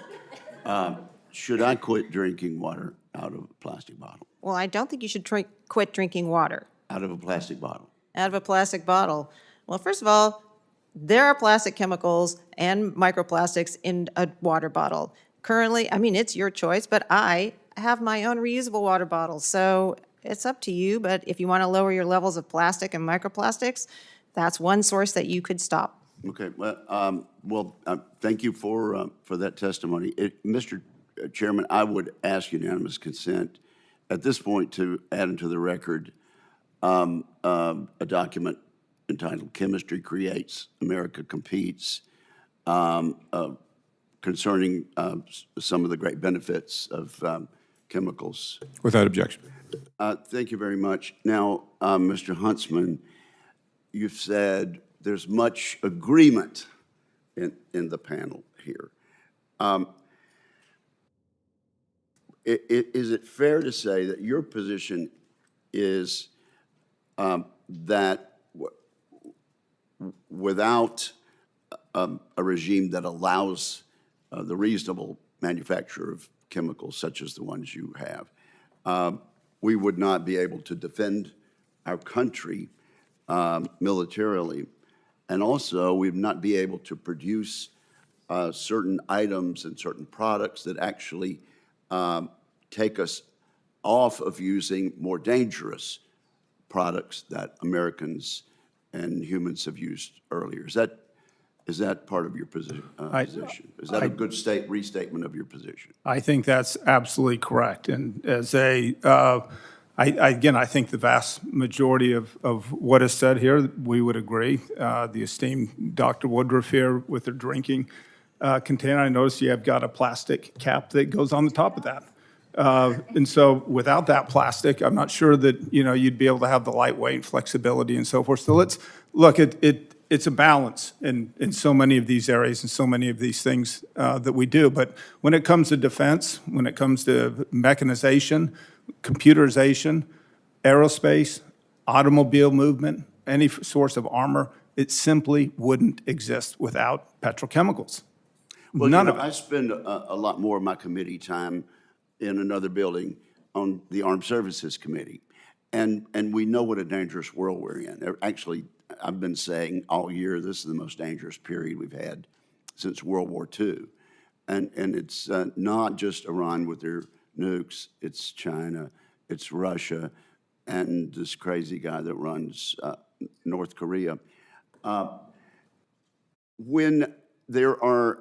Should I quit drinking water out of a plastic bottle? Well, I don't think you should quit drinking water Out of a plastic bottle? out of a plastic bottle. Well, first of all, there are plastic chemicals and microplastics in a water bottle. Currently, I mean, it's your choice, but I have my own reusable water bottle, so it's up to you. But if you want to lower your levels of plastic and microplastics, that's one source that you could stop. Okay, well, thank you for that testimony. Mr. Chairman, I would ask unanimous consent at this point to add into the record a document entitled Chemistry Creates, America Competes, concerning some of the great benefits of chemicals. Without objection. Thank you very much. Now, Mr. Huntsman, you've said there's much agreement in the panel here. Is it fair to say that your position is that without a regime that allows the reasonable manufacture of chemicals such as the ones you have, we would not be able to defend our country militarily, and also we would not be able to produce certain items and certain products that actually take us off of using more dangerous products that Americans and humans have used earlier. Is that part of your position? Is that a good restatement of your position? I think that's absolutely correct. And as again, I think the vast majority of what is said here, we would agree. The esteemed Dr. Woodruff here with their drinking container, I notice you have got a plastic cap that goes on the top of that. And so without that plastic, I'm not sure that, you'd be able to have the lightweight flexibility and so forth. So let's look at it. It's a balance in so many of these areas and so many of these things that we do. But when it comes to defense, when it comes to mechanization, computerization, aerospace, automobile movement, any source of armor, it simply wouldn't exist without petrochemicals. Well, None of it. I spend a lot more of my committee time in another building on the Armed Services Committee. And we know what a dangerous world we're in. Actually, I've been saying all year, this is the most dangerous period we've had since World War II. And it's not just Iran with their nukes, it's China, it's Russia, and this crazy guy that runs North Korea. When there are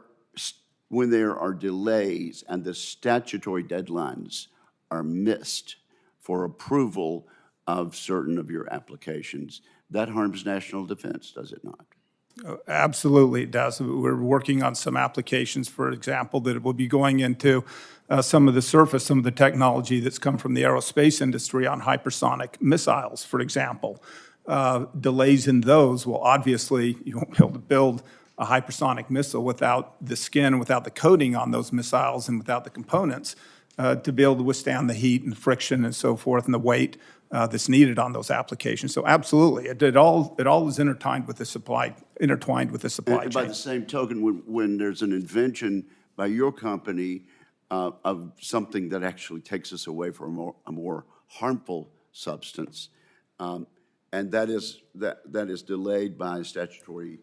delays and the statutory deadlines are missed for approval of certain of your applications, that harms national defense, does it not? Absolutely, it does. We're working on some applications, for example, that will be going into some of the technology that's come from the aerospace industry on hypersonic missiles, for example. Delays in those will obviously, you won't be able to build a hypersonic missile without the skin, without the coating on those missiles, and without the components to be able to withstand the heat and friction and so forth and the weight that's needed on those applications. So absolutely, it all is intertwined with the supply And chain. by the same token, when there's an invention by your company of something that actually takes us away from a more harmful substance, and that is delayed by a statutory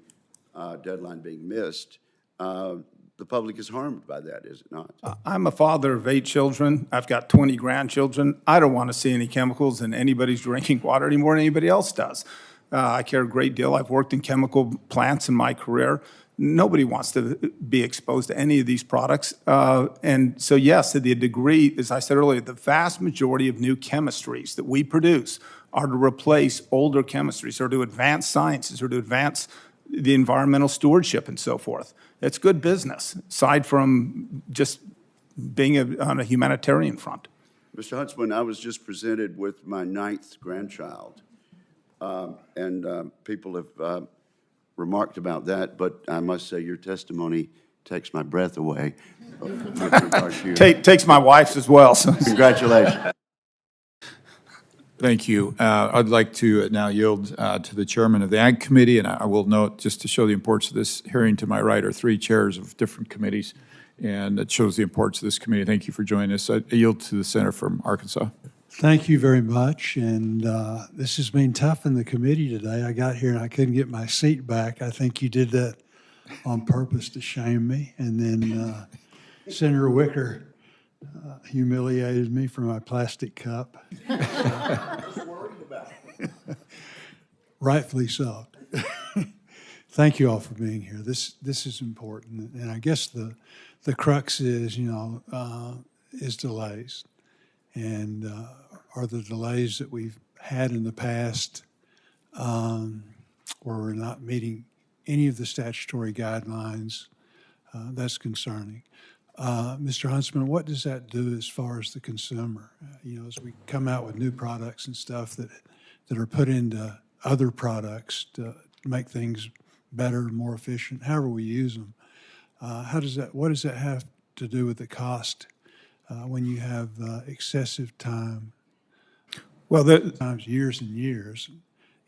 deadline being missed, the public is harmed by that, is it not? I'm a father of 8 children. I've got 20 grandchildren. I don't want to see any chemicals in anybody's drinking water any more than anybody else does. I care a great deal. I've worked in chemical plants in my career. Nobody wants to be exposed to any of these products. And so, yes, to the degree, as I said earlier, the vast majority of new chemistries that we produce are to replace older chemistries or to advance sciences or to advance the environmental stewardship and so forth. It's good business, aside from just being on a humanitarian front. Mr. Huntsman, I was just presented with my 9th grandchild, and people have remarked about that, but I must say your testimony takes my breath away. With regard to your- Takes my wife's as well. So. Congratulations. Thank you. I'd like to now yield to the chairman of the Ag Committee, and I will note, just to show the importance of this hearing, to my right are 3 chairs of different committees and it shows the importance of this committee. Thank you for joining us. I yield to the senator from Arkansas. Thank you very much, and this has been tough in the committee today. I got here and I couldn't get my seat back. I think you did that on purpose to shame me, and then Senator Wicker humiliated me for my plastic cup. Rightfully so. Thank you all for being here. This is important, and I guess the crux is, is delays, and are the delays that we've had in the past where we're not meeting any of the statutory guidelines. That's concerning. Mr. Huntsman, what does that do as far as the consumer? As we come out with new products and stuff that are put into other products to make things better, more efficient, however we use them. What does that have to do with the cost when you have excessive time? Well, Sometimes years and years,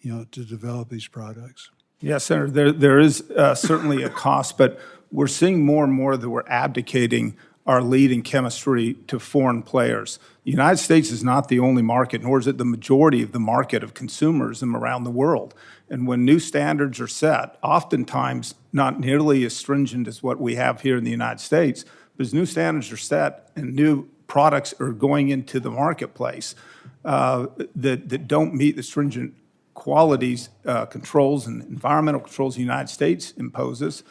to develop these products. yes, Senator, there is certainly a cost, but we're seeing more and more that we're abdicating our lead in chemistry to foreign players. The United States is not the only market, nor is it the majority of the market of consumerism around the world. And when new standards are set, oftentimes not nearly as stringent as what we have here in the United States, but as new standards are set and new products are going into the marketplace that don't meet the stringent qualities, controls, and environmental controls the United States imposes,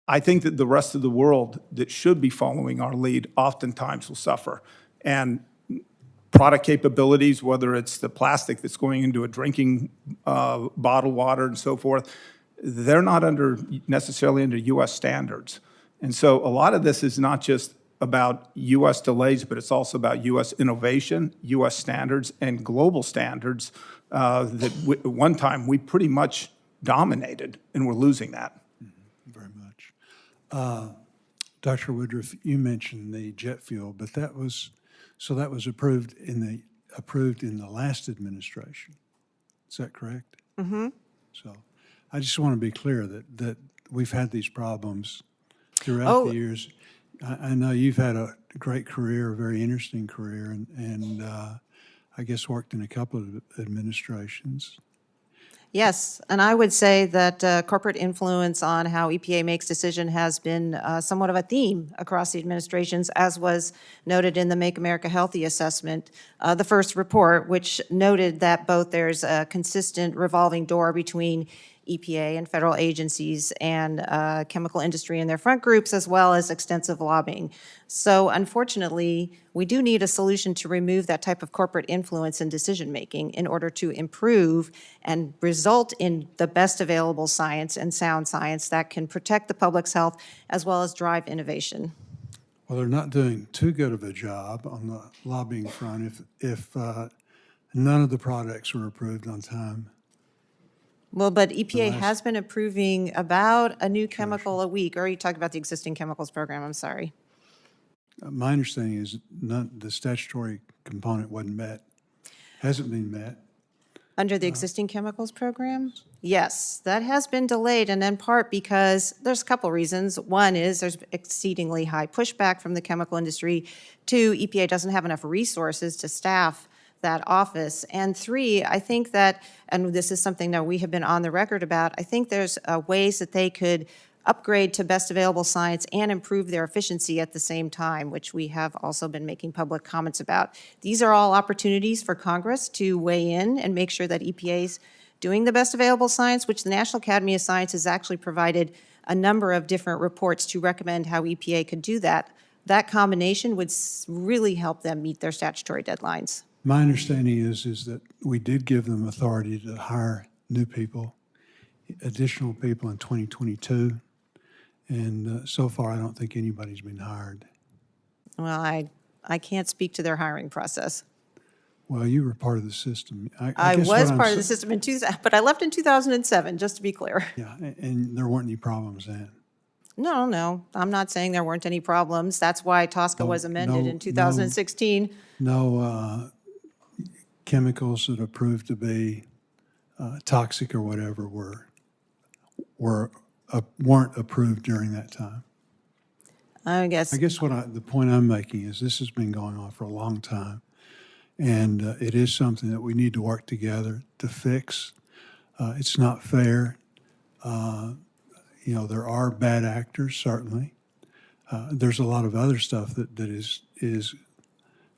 I think that the rest of the world that should be following our lead oftentimes will suffer. And product capabilities, whether it's the plastic that's going into a drinking bottled water and so forth, they're not necessarily under U.S. standards. And so a lot of this is not just about U.S. delays, but it's also about U.S. innovation, U.S. standards, and global standards that at one time we pretty much dominated, and we're losing that. Very much. Dr. Woodruff, you mentioned the jet fuel, but that was approved in the last administration. Is that correct? Mm-hmm. So I just want to be clear that we've had these problems throughout the years. I know you've had a great career, a very interesting career, and I guess worked in a couple of administrations. Yes, and I would say that corporate influence on how EPA makes decision has been somewhat of a theme across the administrations, as was noted in the Make America Healthy assessment, the first report, which noted that both there's a consistent revolving door between EPA and federal agencies and chemical industry and their front groups, as well as extensive lobbying. So unfortunately, we do need a solution to remove that type of corporate influence in decision-making in order to improve and result in the best available science and sound science that can protect the public's health as well as drive innovation. Well, they're not doing too good of a job on the lobbying front if none of the products were approved on time. Well, but EPA has been approving about a new chemical a week, or are you talking about the existing chemicals program? I'm sorry. My understanding is the statutory component wasn't met, hasn't been met. Under the existing chemicals program? Yes, that has been delayed, and in part because there's a couple reasons. One is there's exceedingly high pushback from the chemical industry. Two, EPA doesn't have enough resources to staff that office. And three, I think that, and this is something that we have been on the record about, I think there's ways that they could upgrade to best available science and improve their efficiency at the same time, which we have also been making public comments about. These are all opportunities for Congress to weigh in and make sure that EPA's doing the best available science, which the National Academy of Science has actually provided a number of different reports to recommend how EPA could do that. That combination would really help them meet their statutory deadlines. My understanding is that we did give them authority to hire new people, additional people in 2022, and so far I don't think anybody's been hired. Well, I can't speak to their hiring process. Well, you were part of the system. I guess was what part I'm of the system in 2000, but I left in 2007, just to be clear. Yeah, and there weren't any problems then. No, I'm not saying there weren't any problems. That's why TSCA was amended in 2016. No chemicals that are proved to be toxic or whatever weren't approved during that time. I guess. I guess the point I'm making is this has been going on for a long time, and it is something that we need to work together to fix. It's not fair. There are bad actors, certainly. There's a lot of other stuff that is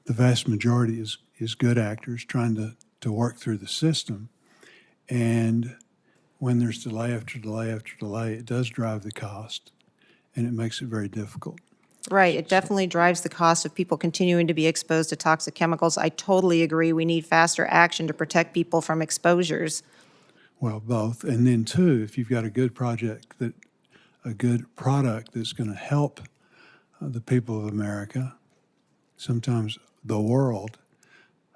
the vast majority is good actors trying to work through the system. And when there's delay after delay after delay, it does drive the cost, and it makes it very difficult. Right, it definitely drives the cost of people continuing to be exposed to toxic chemicals. I totally agree. We need faster action to protect people from exposures. Well, both. And then two, if you've got a good product that's going to help the people of America, sometimes the world,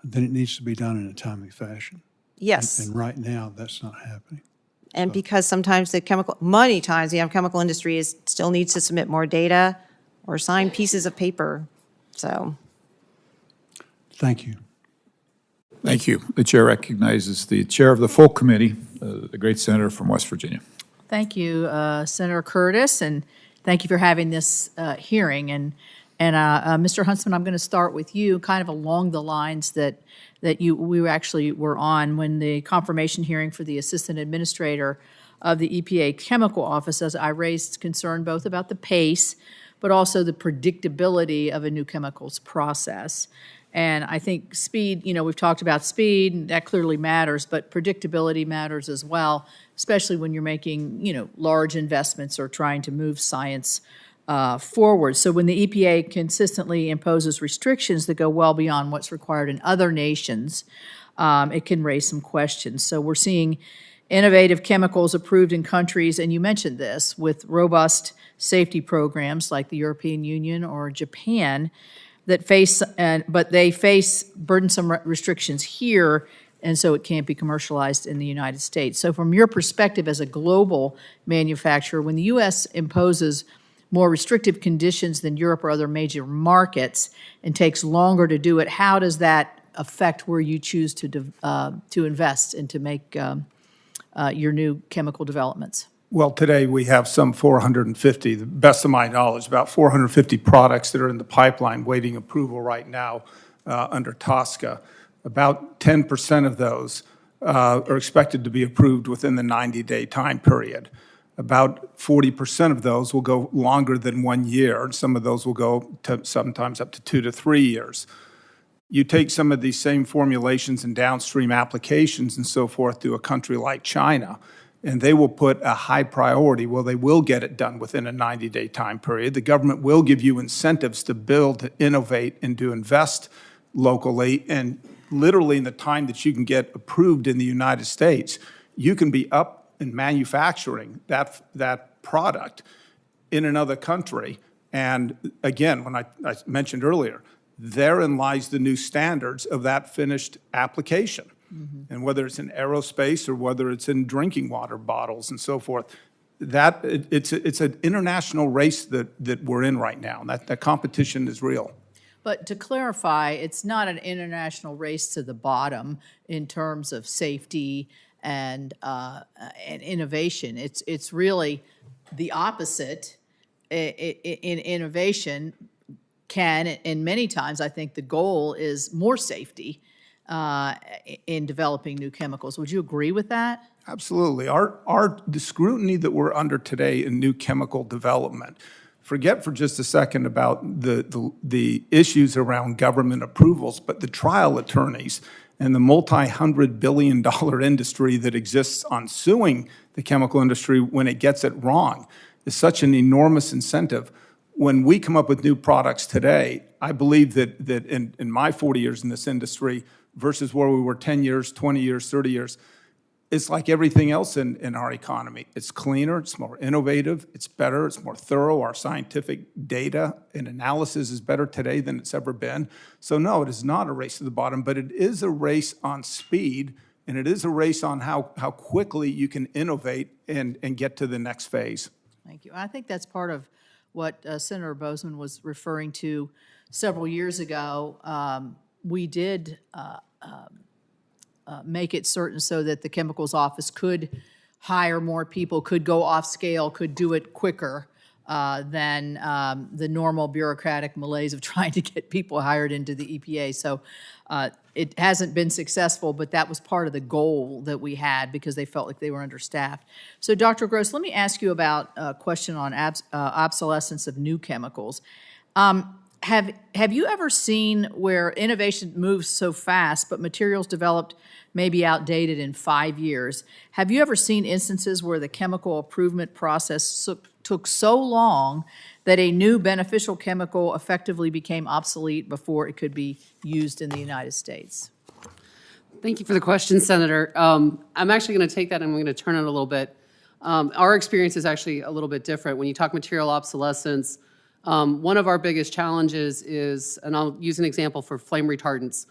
then it needs to be done in a timely fashion. Yes. And right now, that's not happening. And because sometimes many times the chemical industry still needs to submit more data or sign pieces of paper, so. Thank you. Thank you. The chair recognizes the chair of the full committee, the great senator from West Virginia. Thank you, Senator Curtis, and thank you for having this hearing. And Mr. Huntsman, I'm going to start with you, kind of along the lines that we actually were on when the confirmation hearing for the assistant administrator of the EPA Chemical Office, as I raised concern both about the pace, but also the predictability of a new chemicals process. And I think speed, we've talked about speed, and that clearly matters, but predictability matters as well, especially when you're making, large investments or trying to move science forward. So when the EPA consistently imposes restrictions that go well beyond what's required in other nations, it can raise some questions. So we're seeing innovative chemicals approved in countries, and you mentioned this, with robust safety programs like the European Union or Japan that but they face burdensome restrictions here, and so it can't be commercialized in the United States. So from your perspective as a global manufacturer, when the U.S. imposes more restrictive conditions than Europe or other major markets and takes longer to do it, how does that affect where you choose to invest and to make your new chemical developments? Well, today we have some 450, the best of my knowledge, about 450 products that are in the pipeline waiting approval right now under TSCA. About 10% of those are expected to be approved within the 90-day time period. About 40% of those will go longer than 1 year, and some of those will go to sometimes up to 2 to 3 years. You take some of these same formulations and downstream applications and so forth to a country like China, and they will put a high priority. Well, they will get it done within a 90-day time period. The government will give you incentives to build, to innovate, and to invest locally. And literally in the time that you can get approved in the United States, you can be up and manufacturing that product in another country. And again, when I mentioned earlier, therein lies the new standards of that finished application. Mm-hmm. And whether it's in aerospace or whether it's in drinking water bottles and so forth, it's an international race that we're in right now. And that competition is real. But to clarify, it's not an international race to the bottom in terms of safety and innovation. It's really the opposite. In innovation and many times I think the goal is more safety in developing new chemicals. Would you agree with that? Absolutely. The scrutiny that we're under today in new chemical development, forget for just a second about the issues around government approvals, but the trial attorneys and the multi-hundred-billion-dollar industry that exists on suing the chemical industry when it gets it wrong is such an enormous incentive. When we come up with new products today, I believe that in my 40 years in this industry versus where we were 10 years, 20 years, 30 years, it's like everything else in our economy. It's cleaner, it's more innovative, it's better, it's more thorough. Our scientific data and analysis is better today than it's ever been. So no, it is not a race to the bottom, but it is a race on speed, and it is a race on how quickly you can innovate and get to the next phase. Thank you. I think that's part of what Senator Bozeman was referring to several years ago. We did make it certain so that the chemicals office could hire more people, could go off scale, could do it quicker than the normal bureaucratic malaise of trying to get people hired into the EPA. So it hasn't been successful, but that was part of the goal that we had because they felt like they were understaffed. So Dr. Gross, let me ask you about a question on obsolescence of new chemicals. Have you ever seen where innovation moves so fast, but materials developed may be outdated in 5 years? Have you ever seen instances where the chemical improvement process took so long that a new beneficial chemical effectively became obsolete before it could be used in the United States? Thank you for the question, Senator. I'm actually going to take that and I'm going to turn it a little bit. Our experience is actually a little bit different. When you talk material obsolescence, one of our biggest challenges is, and I'll use an example for flame retardants.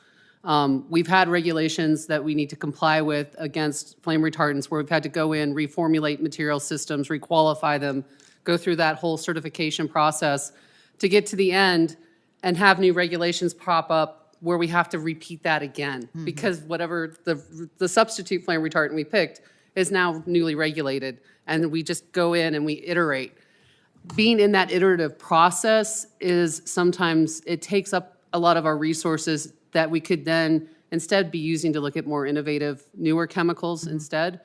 We've had regulations that we need to comply with against flame retardants where we've had to go in, reformulate material systems, requalify them, go through that whole certification process to get to the end and have new regulations pop up where we have to repeat that again because whatever the substitute flame retardant we picked is now newly regulated, and we just go in and we iterate. Being in that iterative process is sometimes, it takes up a lot of our resources that we could then instead be using to look at more innovative, newer chemicals instead.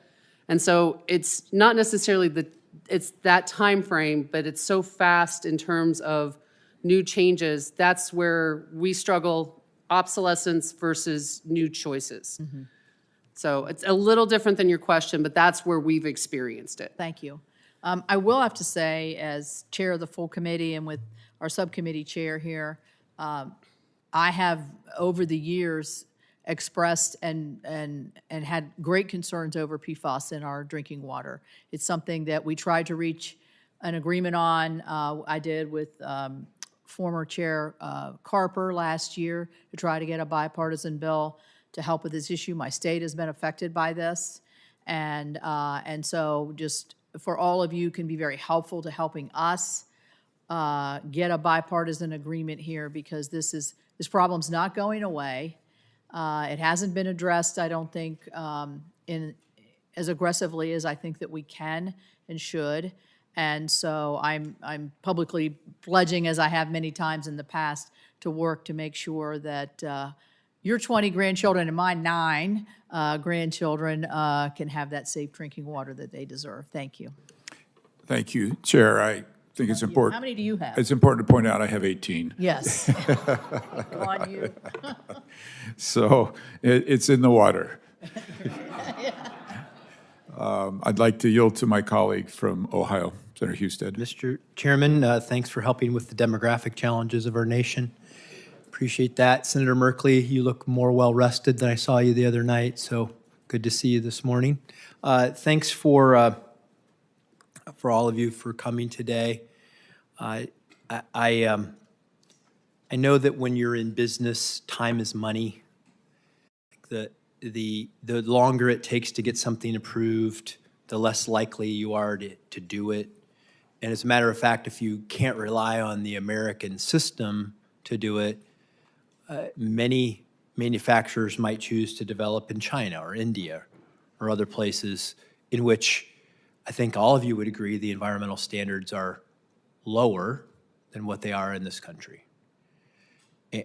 And so it's not necessarily it's that time frame, but it's so fast in terms of new changes. That's where we struggle, obsolescence versus new choices. So it's a little different than your question, but that's where we've experienced it. Thank you. I will have to say, as chair of the full committee and with our subcommittee chair here, I have over the years expressed and had great concerns over PFAS in our drinking water. It's something that we tried to reach an agreement on. I did with former Chair Carper last year to try to get a bipartisan bill to help with this issue. My state has been affected by this, and so just for all of you can be very helpful to helping us get a bipartisan agreement here because this problem's not going away. It hasn't been addressed, I don't think, in as aggressively as I think that we can and should. And so I'm publicly pledging, as I have many times in the past, to work to make sure that your 20 grandchildren and my 9 grandchildren can have that safe drinking water that they deserve. Thank you. Thank you, Chair. I think it's important. How many do you have? It's important to point out I have 18. Yes. Go on, you. So it's in the water. I'd like to yield to my colleague from Ohio, Senator Husted. Mr. Chairman, thanks for helping with the demographic challenges of our nation. Appreciate that. Senator Merkley, you look more well-rested than I saw you the other night, so good to see you this morning. Thanks for all of you for coming today. I know that when you're in business, time is money. The longer it takes to get something approved, the less likely you are to do it. And as a matter of fact, if you can't rely on the American system to do it, many manufacturers might choose to develop in China or India or other places in which I think all of you would agree the environmental standards are lower than what they are in this country.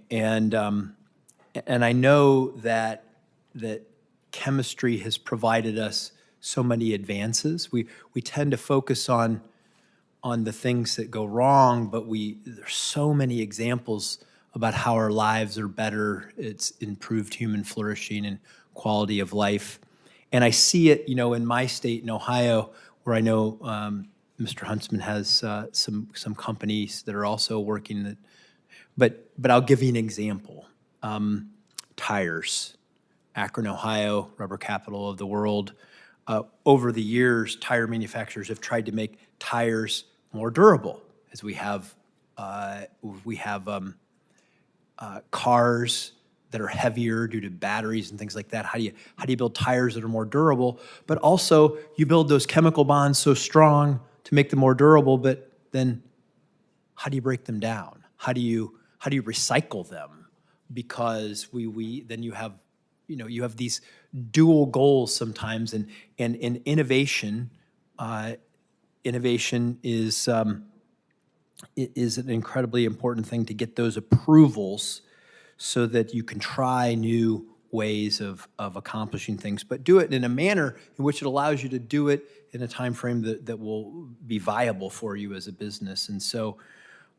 And I know that chemistry has provided us so many advances. We tend to focus on the things that go wrong, but there's so many examples about how our lives are better. It's improved human flourishing and quality of life. And I see it, in my state, in Ohio, where I know Mr. Huntsman has some companies that are also working that. But I'll give you an example. Tires. Akron, Ohio, rubber capital of the world. Over the years, tire manufacturers have tried to make tires more durable, as we have cars that are heavier due to batteries and things like that. How do you build tires that are more durable? But also, you build those chemical bonds so strong to make them more durable. But then, how do you break them down? How do you recycle them? Because then you have these dual goals sometimes, and innovation is it is an incredibly important thing to get those approvals so that you can try new ways of accomplishing things, but do it in a manner in which it allows you to do it in a time frame that will be viable for you as a business. And so,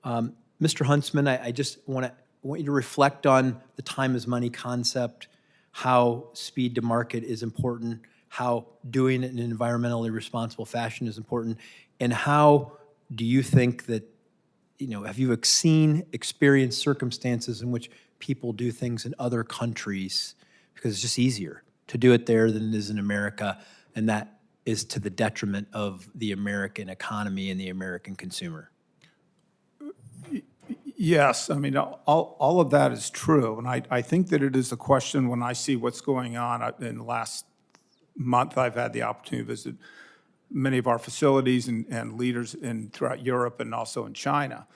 Mr. Huntsman, I just want you to reflect on the time is money concept, how speed to market is important, how doing it in an environmentally responsible fashion is important, and how do you think that, have you experienced circumstances in which people do things in other countries because it's just easier to do it there than it is in America, and that is to the detriment of the American economy and the American consumer? Yes, I mean, all of that is true, and I think that it is a question when I see what's going on. In the last month, I've had the opportunity to visit many of our facilities and leaders throughout Europe and also in China.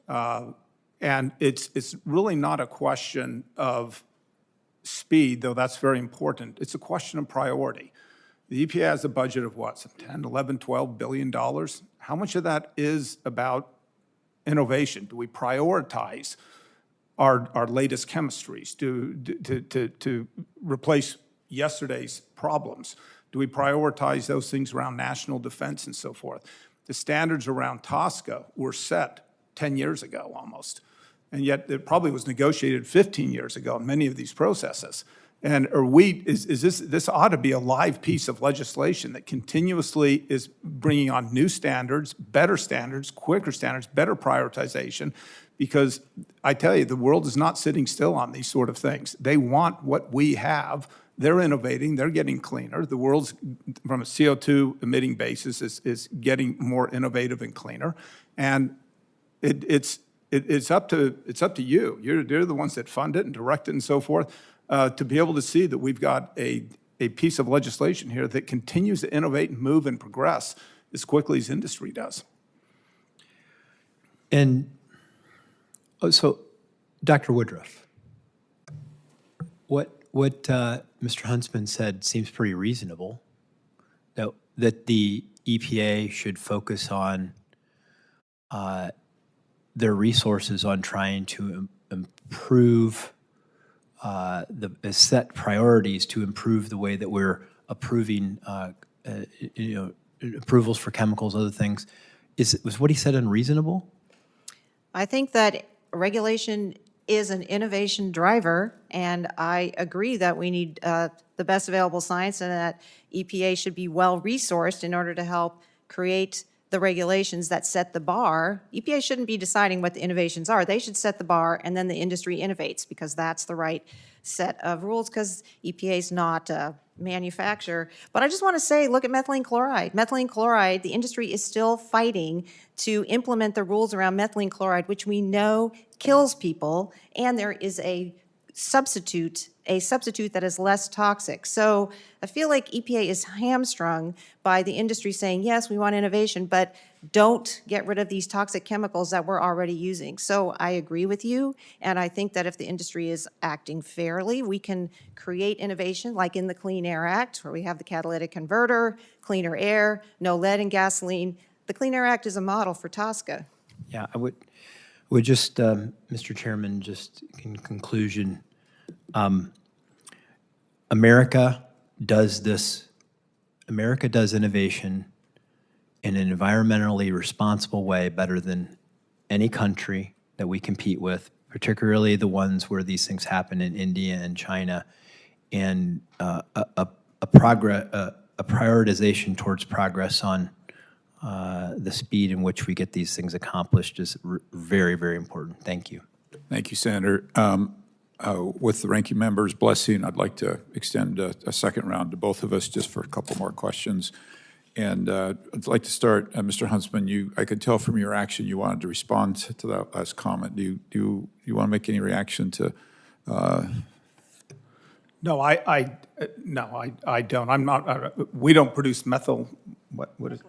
And it's really not a question of speed, though that's very important. It's a question of priority. The EPA has a budget of what, some 10, 11, 12 billion dollars? How much of that is about innovation? Do we prioritize our latest chemistries to replace yesterday's problems? Do we prioritize those things around national defense and so forth? The standards around TSCA were set 10 years ago almost, and yet it probably was negotiated 15 years ago in many of these processes. And this ought to be a live piece of legislation that continuously is bringing on new standards, quicker standards, better prioritization, because I tell you, the world is not sitting still on these sort of things. They want what we have. They're innovating, they're getting cleaner. The world's, from a CO2 emitting basis, is getting more innovative and cleaner. And it's up to you. You're the ones that fund it and direct it and so forth, to be able to see that we've got a piece of legislation here that continues to innovate and move and progress as quickly as industry does. And so, Dr. Woodruff, what Mr. Huntsman said seems pretty reasonable, that the EPA should focus on their resources on trying to improve set priorities to improve the way that we're approving approvals for chemicals, other things. Was what he said unreasonable? I think that regulation is an innovation driver, and I agree that we need the best available science and that EPA should be well-resourced in order to help create the regulations that set the bar. EPA shouldn't be deciding what the innovations are. They should set the bar, and then the industry innovates, because that's the right set of rules, because EPA is not a manufacturer. But I just want to say, look at methylene chloride. Methylene chloride, the industry is still fighting to implement the rules around methylene chloride, which we know kills people, and there is a substitute that is less toxic. So I feel like EPA is hamstrung by the industry saying, yes, we want innovation, but don't get rid of these toxic chemicals that we're already using. So I agree with you, and I think that if the industry is acting fairly, we can create innovation, like in the Clean Air Act, where we have the catalytic converter, cleaner air, no lead in gasoline. The Clean Air Act is a model for TSCA. Yeah, I would just, Mr. Chairman, just in conclusion, America does innovation in an environmentally responsible way better than any country that we compete with, particularly the ones where these things happen in India and China, and a prioritization towards progress on the speed in which we get these things accomplished is very, very important. Thank you. Thank you, Senator. With the ranking member's blessing, I'd like to extend a second round to both of us just for a couple more questions. And I'd like to start, Mr. Huntsman, I could tell from your action you wanted to respond to that last comment. Do you want to make any reaction to? No, I don't. I'm not. We don't produce methyl. What is it?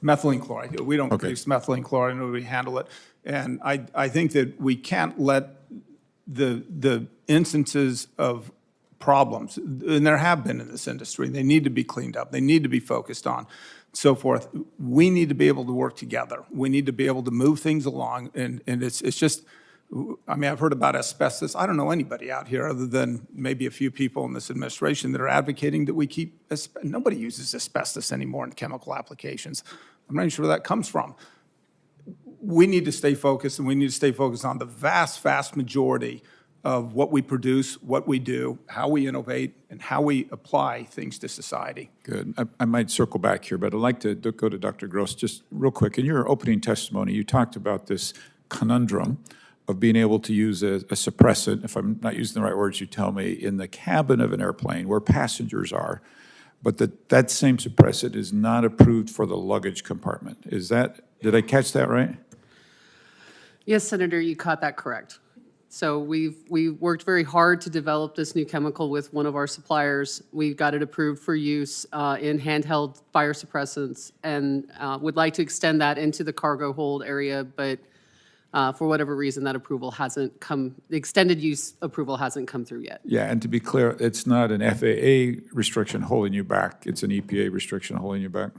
Methylene chloride. We don't produce methylene chloride, and we handle it. And I think that we can't let the instances of problems, and there have been in this industry. They need to be cleaned up. They need to be focused on, so forth. We need to be able to work together. We need to be able to move things along, and it's just, I mean, I've heard about asbestos. I don't know anybody out here other than maybe a few people in this administration that are advocating that we keep, nobody uses asbestos anymore in chemical applications. I'm not even sure where that comes from. We need to stay focused, and we need to stay focused on the vast, vast majority of what we produce, what we do, how we innovate, and how we apply things to society. Good. I might circle back here, but I'd like to go to Dr. Gross just real quick. In your opening testimony, you talked about this conundrum of being able to use a suppressant, if I'm not using the right words, you tell me, in the cabin of an airplane where passengers are, but that same suppressant is not approved for the luggage compartment. Did I catch that right? Yes, Senator, you caught that correct. So we worked very hard to develop this new chemical with one of our suppliers. We got it approved for use in handheld fire suppressants, and would like to extend that into the cargo hold area, but for whatever reason, that approval hasn't come, the extended use approval hasn't come through yet. Yeah, and to be clear, it's not an FAA restriction holding you back. It's an EPA restriction holding you back.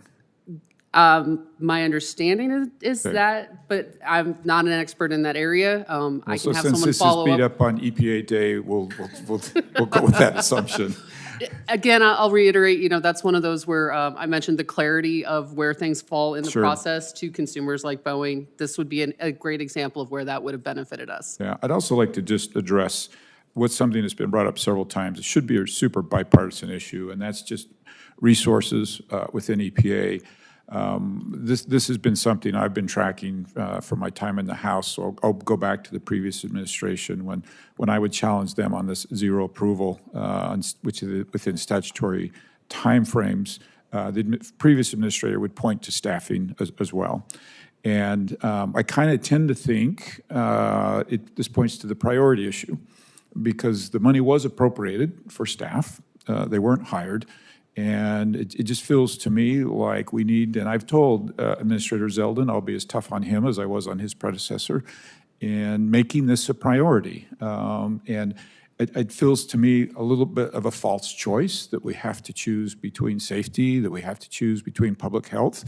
My understanding is Okay. that, but I'm not an expert in that area. I Well, can so have since someone this is follow beat up. up on EPA Day, we'll go with that assumption. Again, I'll reiterate, that's one of those where I mentioned the clarity of where things fall in the Sure. process to consumers like Boeing. This would be a great example of where that would have benefited us. Yeah, I'd also like to just address what's something that's been brought up several times. It should be a super bipartisan issue, and that's just resources within EPA. This has been something I've been tracking for my time in the House. So I'll go back to the previous administration when I would challenge them on this zero approval, which is within statutory timeframes. The previous administrator would point to staffing as well. And I kind of tend to think this points to the priority issue, because the money was appropriated for staff. They weren't hired. And it just feels to me like we need, and I've told Administrator Zeldin I'll be as tough on him as I was on his predecessor in making this a priority. And it feels to me a little bit of a false choice that we have to choose between safety, that we have to choose between public health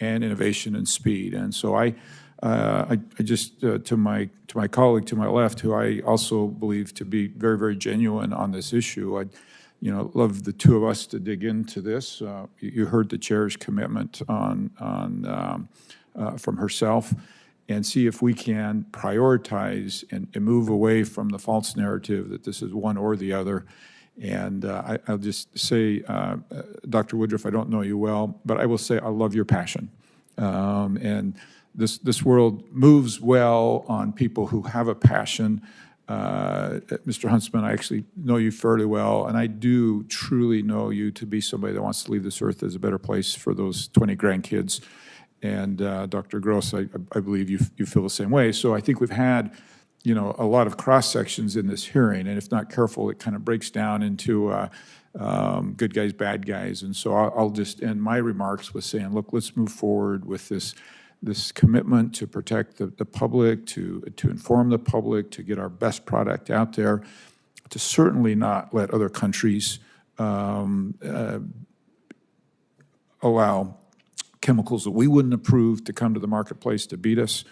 and innovation and speed. And so I just, to my colleague to my left, who I also believe to be very, very genuine on this issue, I'd love the two of us to dig into this. You heard the chair's commitment from herself, and see if we can prioritize and move away from the false narrative that this is one or the other. And I'll just say, Dr. Woodruff, I don't know you well, but I will say I love your passion. And this world moves well on people who have a passion. Mr. Huntsman, I actually know you fairly well, and I do truly know you to be somebody that wants to leave this earth as a better place for those 20 grandkids. And Dr. Gross, I believe you feel the same way. So I think we've had, a lot of cross sections in this hearing, and if not careful, it kind of breaks down into good guys, bad guys. And so I'll just end my remarks with saying, look, let's move forward with this commitment to protect the public, to inform the public, to get our best product out there, to certainly not let other countries allow chemicals that we wouldn't approve to come to the marketplace to beat us.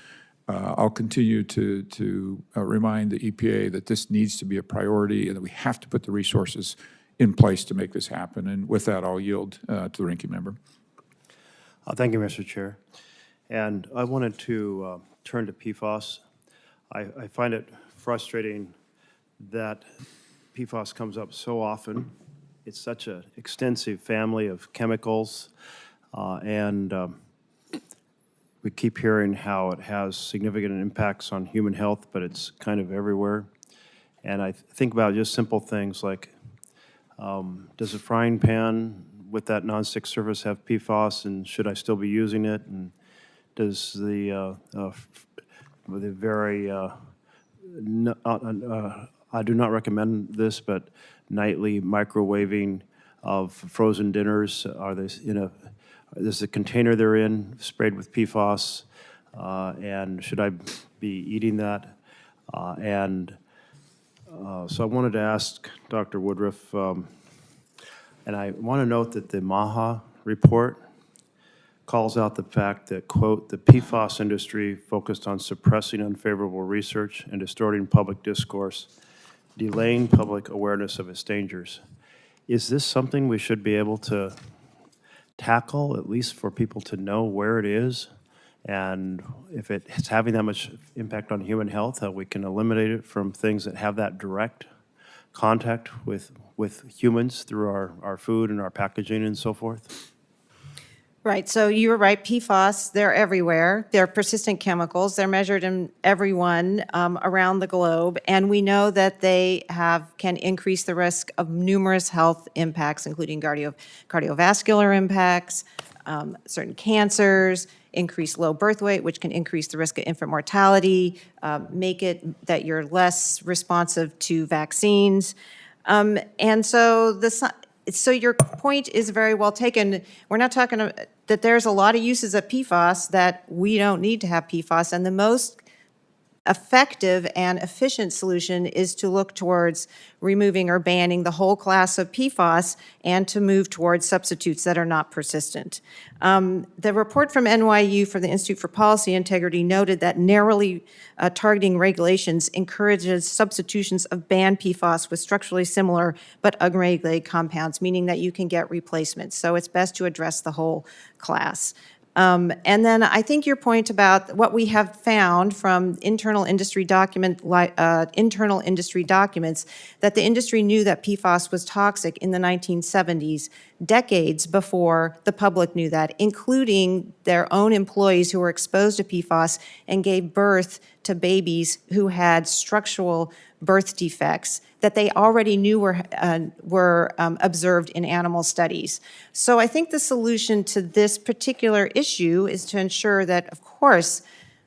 I'll continue to remind the EPA that this needs to be a priority and that we have to put the resources in place to make this happen. And with that, I'll yield to the ranking member. Thank you, Mr. Chair. And I wanted to turn to PFAS. I find it frustrating that PFAS comes up so often. It's such an extensive family of chemicals, and we keep hearing how it has significant impacts on human health, but it's kind of everywhere. And I think about just simple things like, does a frying pan with that nonstick surface have PFAS, and should I still be using it? And does the very, I do not recommend this, but nightly microwaving of frozen dinners, are they is the container they're in sprayed with PFAS, and should I be eating that? And So I wanted to ask Dr. Woodruff, and I want to note that the MAHA report calls out the fact that, quote, the PFAS industry focused on suppressing unfavorable research and distorting public discourse, delaying public awareness of its dangers. Is this something we should be able to tackle, at least for people to know where it is? And if it's having that much impact on human health, how we can eliminate it from things that have that direct contact with humans through our food and our packaging and so forth? Right, so you were right, PFAS, they're everywhere. They're persistent chemicals. They're measured in everyone around the globe, and we know that they can increase the risk of numerous health impacts, including cardiovascular impacts, certain cancers, increased low birth weight, which can increase the risk of infant mortality, make it that you're less responsive to vaccines. And so so your point is very well taken. We're not talking that there's a lot of uses of PFAS that we don't need to have PFAS, and the most effective and efficient solution is to look towards removing or banning the whole class of PFAS and to move towards substitutes that are not persistent. The report from NYU for the Institute for Policy Integrity noted that narrowly targeting regulations encourages substitutions of banned PFAS with structurally similar but unregulated compounds, meaning that you can get replacements. So it's best to address the whole class. And then I think your point about what we have found from internal industry documents, that the industry knew that PFAS was toxic in the 1970s, decades before the public knew that, including their own employees who were exposed to PFAS and gave birth to babies who had structural birth defects that they already knew were observed in animal studies. So I think the solution to this particular issue is to ensure that, of course,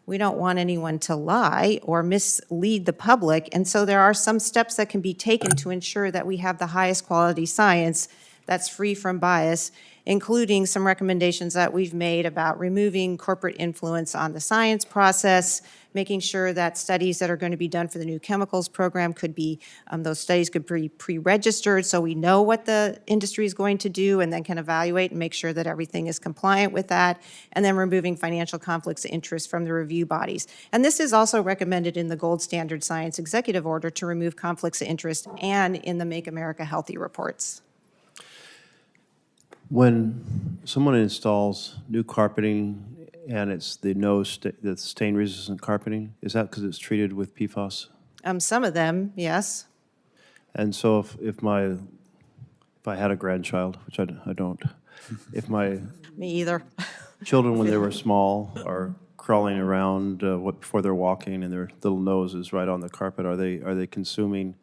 we don't want anyone to lie or mislead the public, and so there are some steps that can be taken to ensure that we have the highest quality science that's free from bias, including some recommendations that we've made about removing corporate influence on the science process, making sure that studies that are going to be done for the new chemicals program could be, those studies could be pre-registered so we know what the industry is going to do and then can evaluate and make sure that everything is compliant with that, and then removing financial conflicts of interest from the review bodies. And this is also recommended in the Gold Standard Science Executive Order to remove conflicts of interest and in the Make America Healthy reports. When someone installs new carpeting and it's the stain-resistant carpeting, is that because it's treated with PFAS? Some of them, yes. And so if I had a grandchild, which I don't, if my Me either. children when they were small are crawling around before they're walking and their little nose is right on the carpet, are they consuming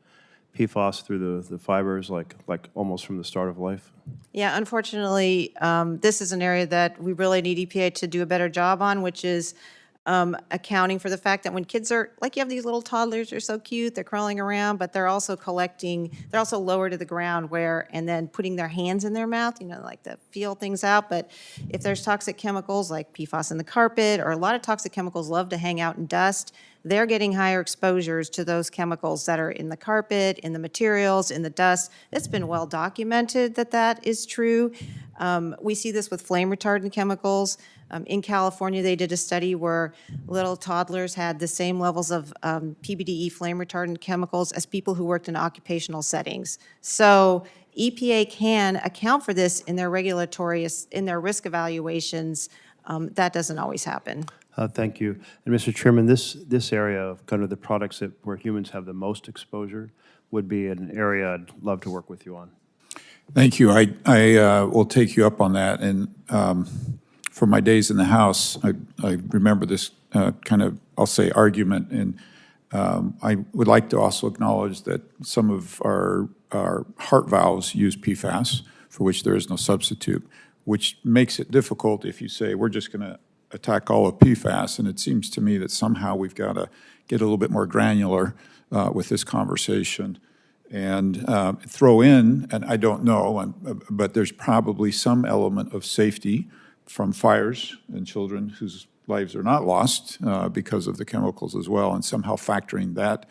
PFAS through the fibers like almost from the start of life? Yeah, unfortunately, this is an area that we really need EPA to do a better job on, which is accounting for the fact that when kids are, like you have these little toddlers, they're so cute, they're crawling around, but they're also they're also lower to the ground and then putting their hands in their mouth, like to feel things out. But if there's toxic chemicals like PFAS in the carpet, or a lot of toxic chemicals love to hang out in dust, they're getting higher exposures to those chemicals that are in the carpet, in the materials, in the dust. It's been well documented that that is true. We see this with flame retardant chemicals. In California, they did a study where little toddlers had the same levels of PBDE flame retardant chemicals as people who worked in occupational settings. So EPA can account for this in their in their risk evaluations. That doesn't always happen. Thank you. And Mr. Chairman, this area of kind of the products where humans have the most exposure would be an area I'd love to work with you on. Thank you. I will take you up on that. And from my days in the House, I remember this kind of, I'll say, argument. And I would like to also acknowledge that some of our heart valves use PFAS, for which there is no substitute, which makes it difficult if you say, we're just going to attack all of PFAS. And it seems to me that somehow we've got to get a little bit more granular with this conversation and throw in, and I don't know, but there's probably some element of safety from fires and children whose lives are not lost because of the chemicals as well, and somehow factoring that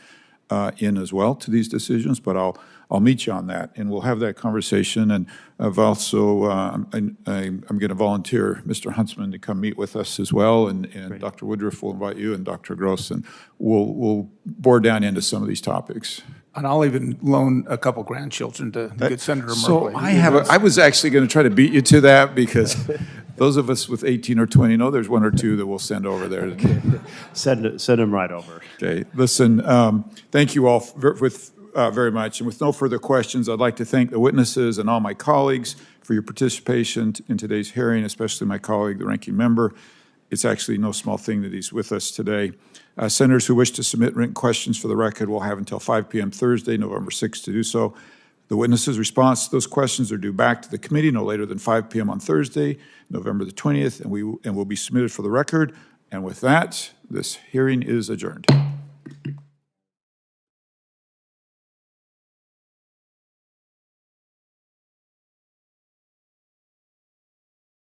in as well to these decisions, but I'll meet you on that, and we'll have that conversation. And I've also, I'm going to volunteer Mr. Huntsman to come meet with us as well, and Dr. Woodruff will invite you, and Dr. Gross, and we'll bore down into some of these topics. And I'll even loan a couple grandchildren to good Senator So Merkley. I was actually going to try to beat you to that, because those of us with 18 or 20 know there's one or two that we'll send over there. Send them right over. Okay, listen, thank you all very much. And with no further questions, I'd like to thank the witnesses and all my colleagues for your participation in today's hearing, especially my colleague, the ranking member. It's actually no small thing that he's with us today. Senators who wish to submit written questions for the record will have until 5 p.m. Thursday, November 6th, to do so. The witnesses' response to those questions are due back to the committee no later than 5 p.m. on Thursday, November the 20th, and will be submitted for the record. And with that, this hearing is adjourned.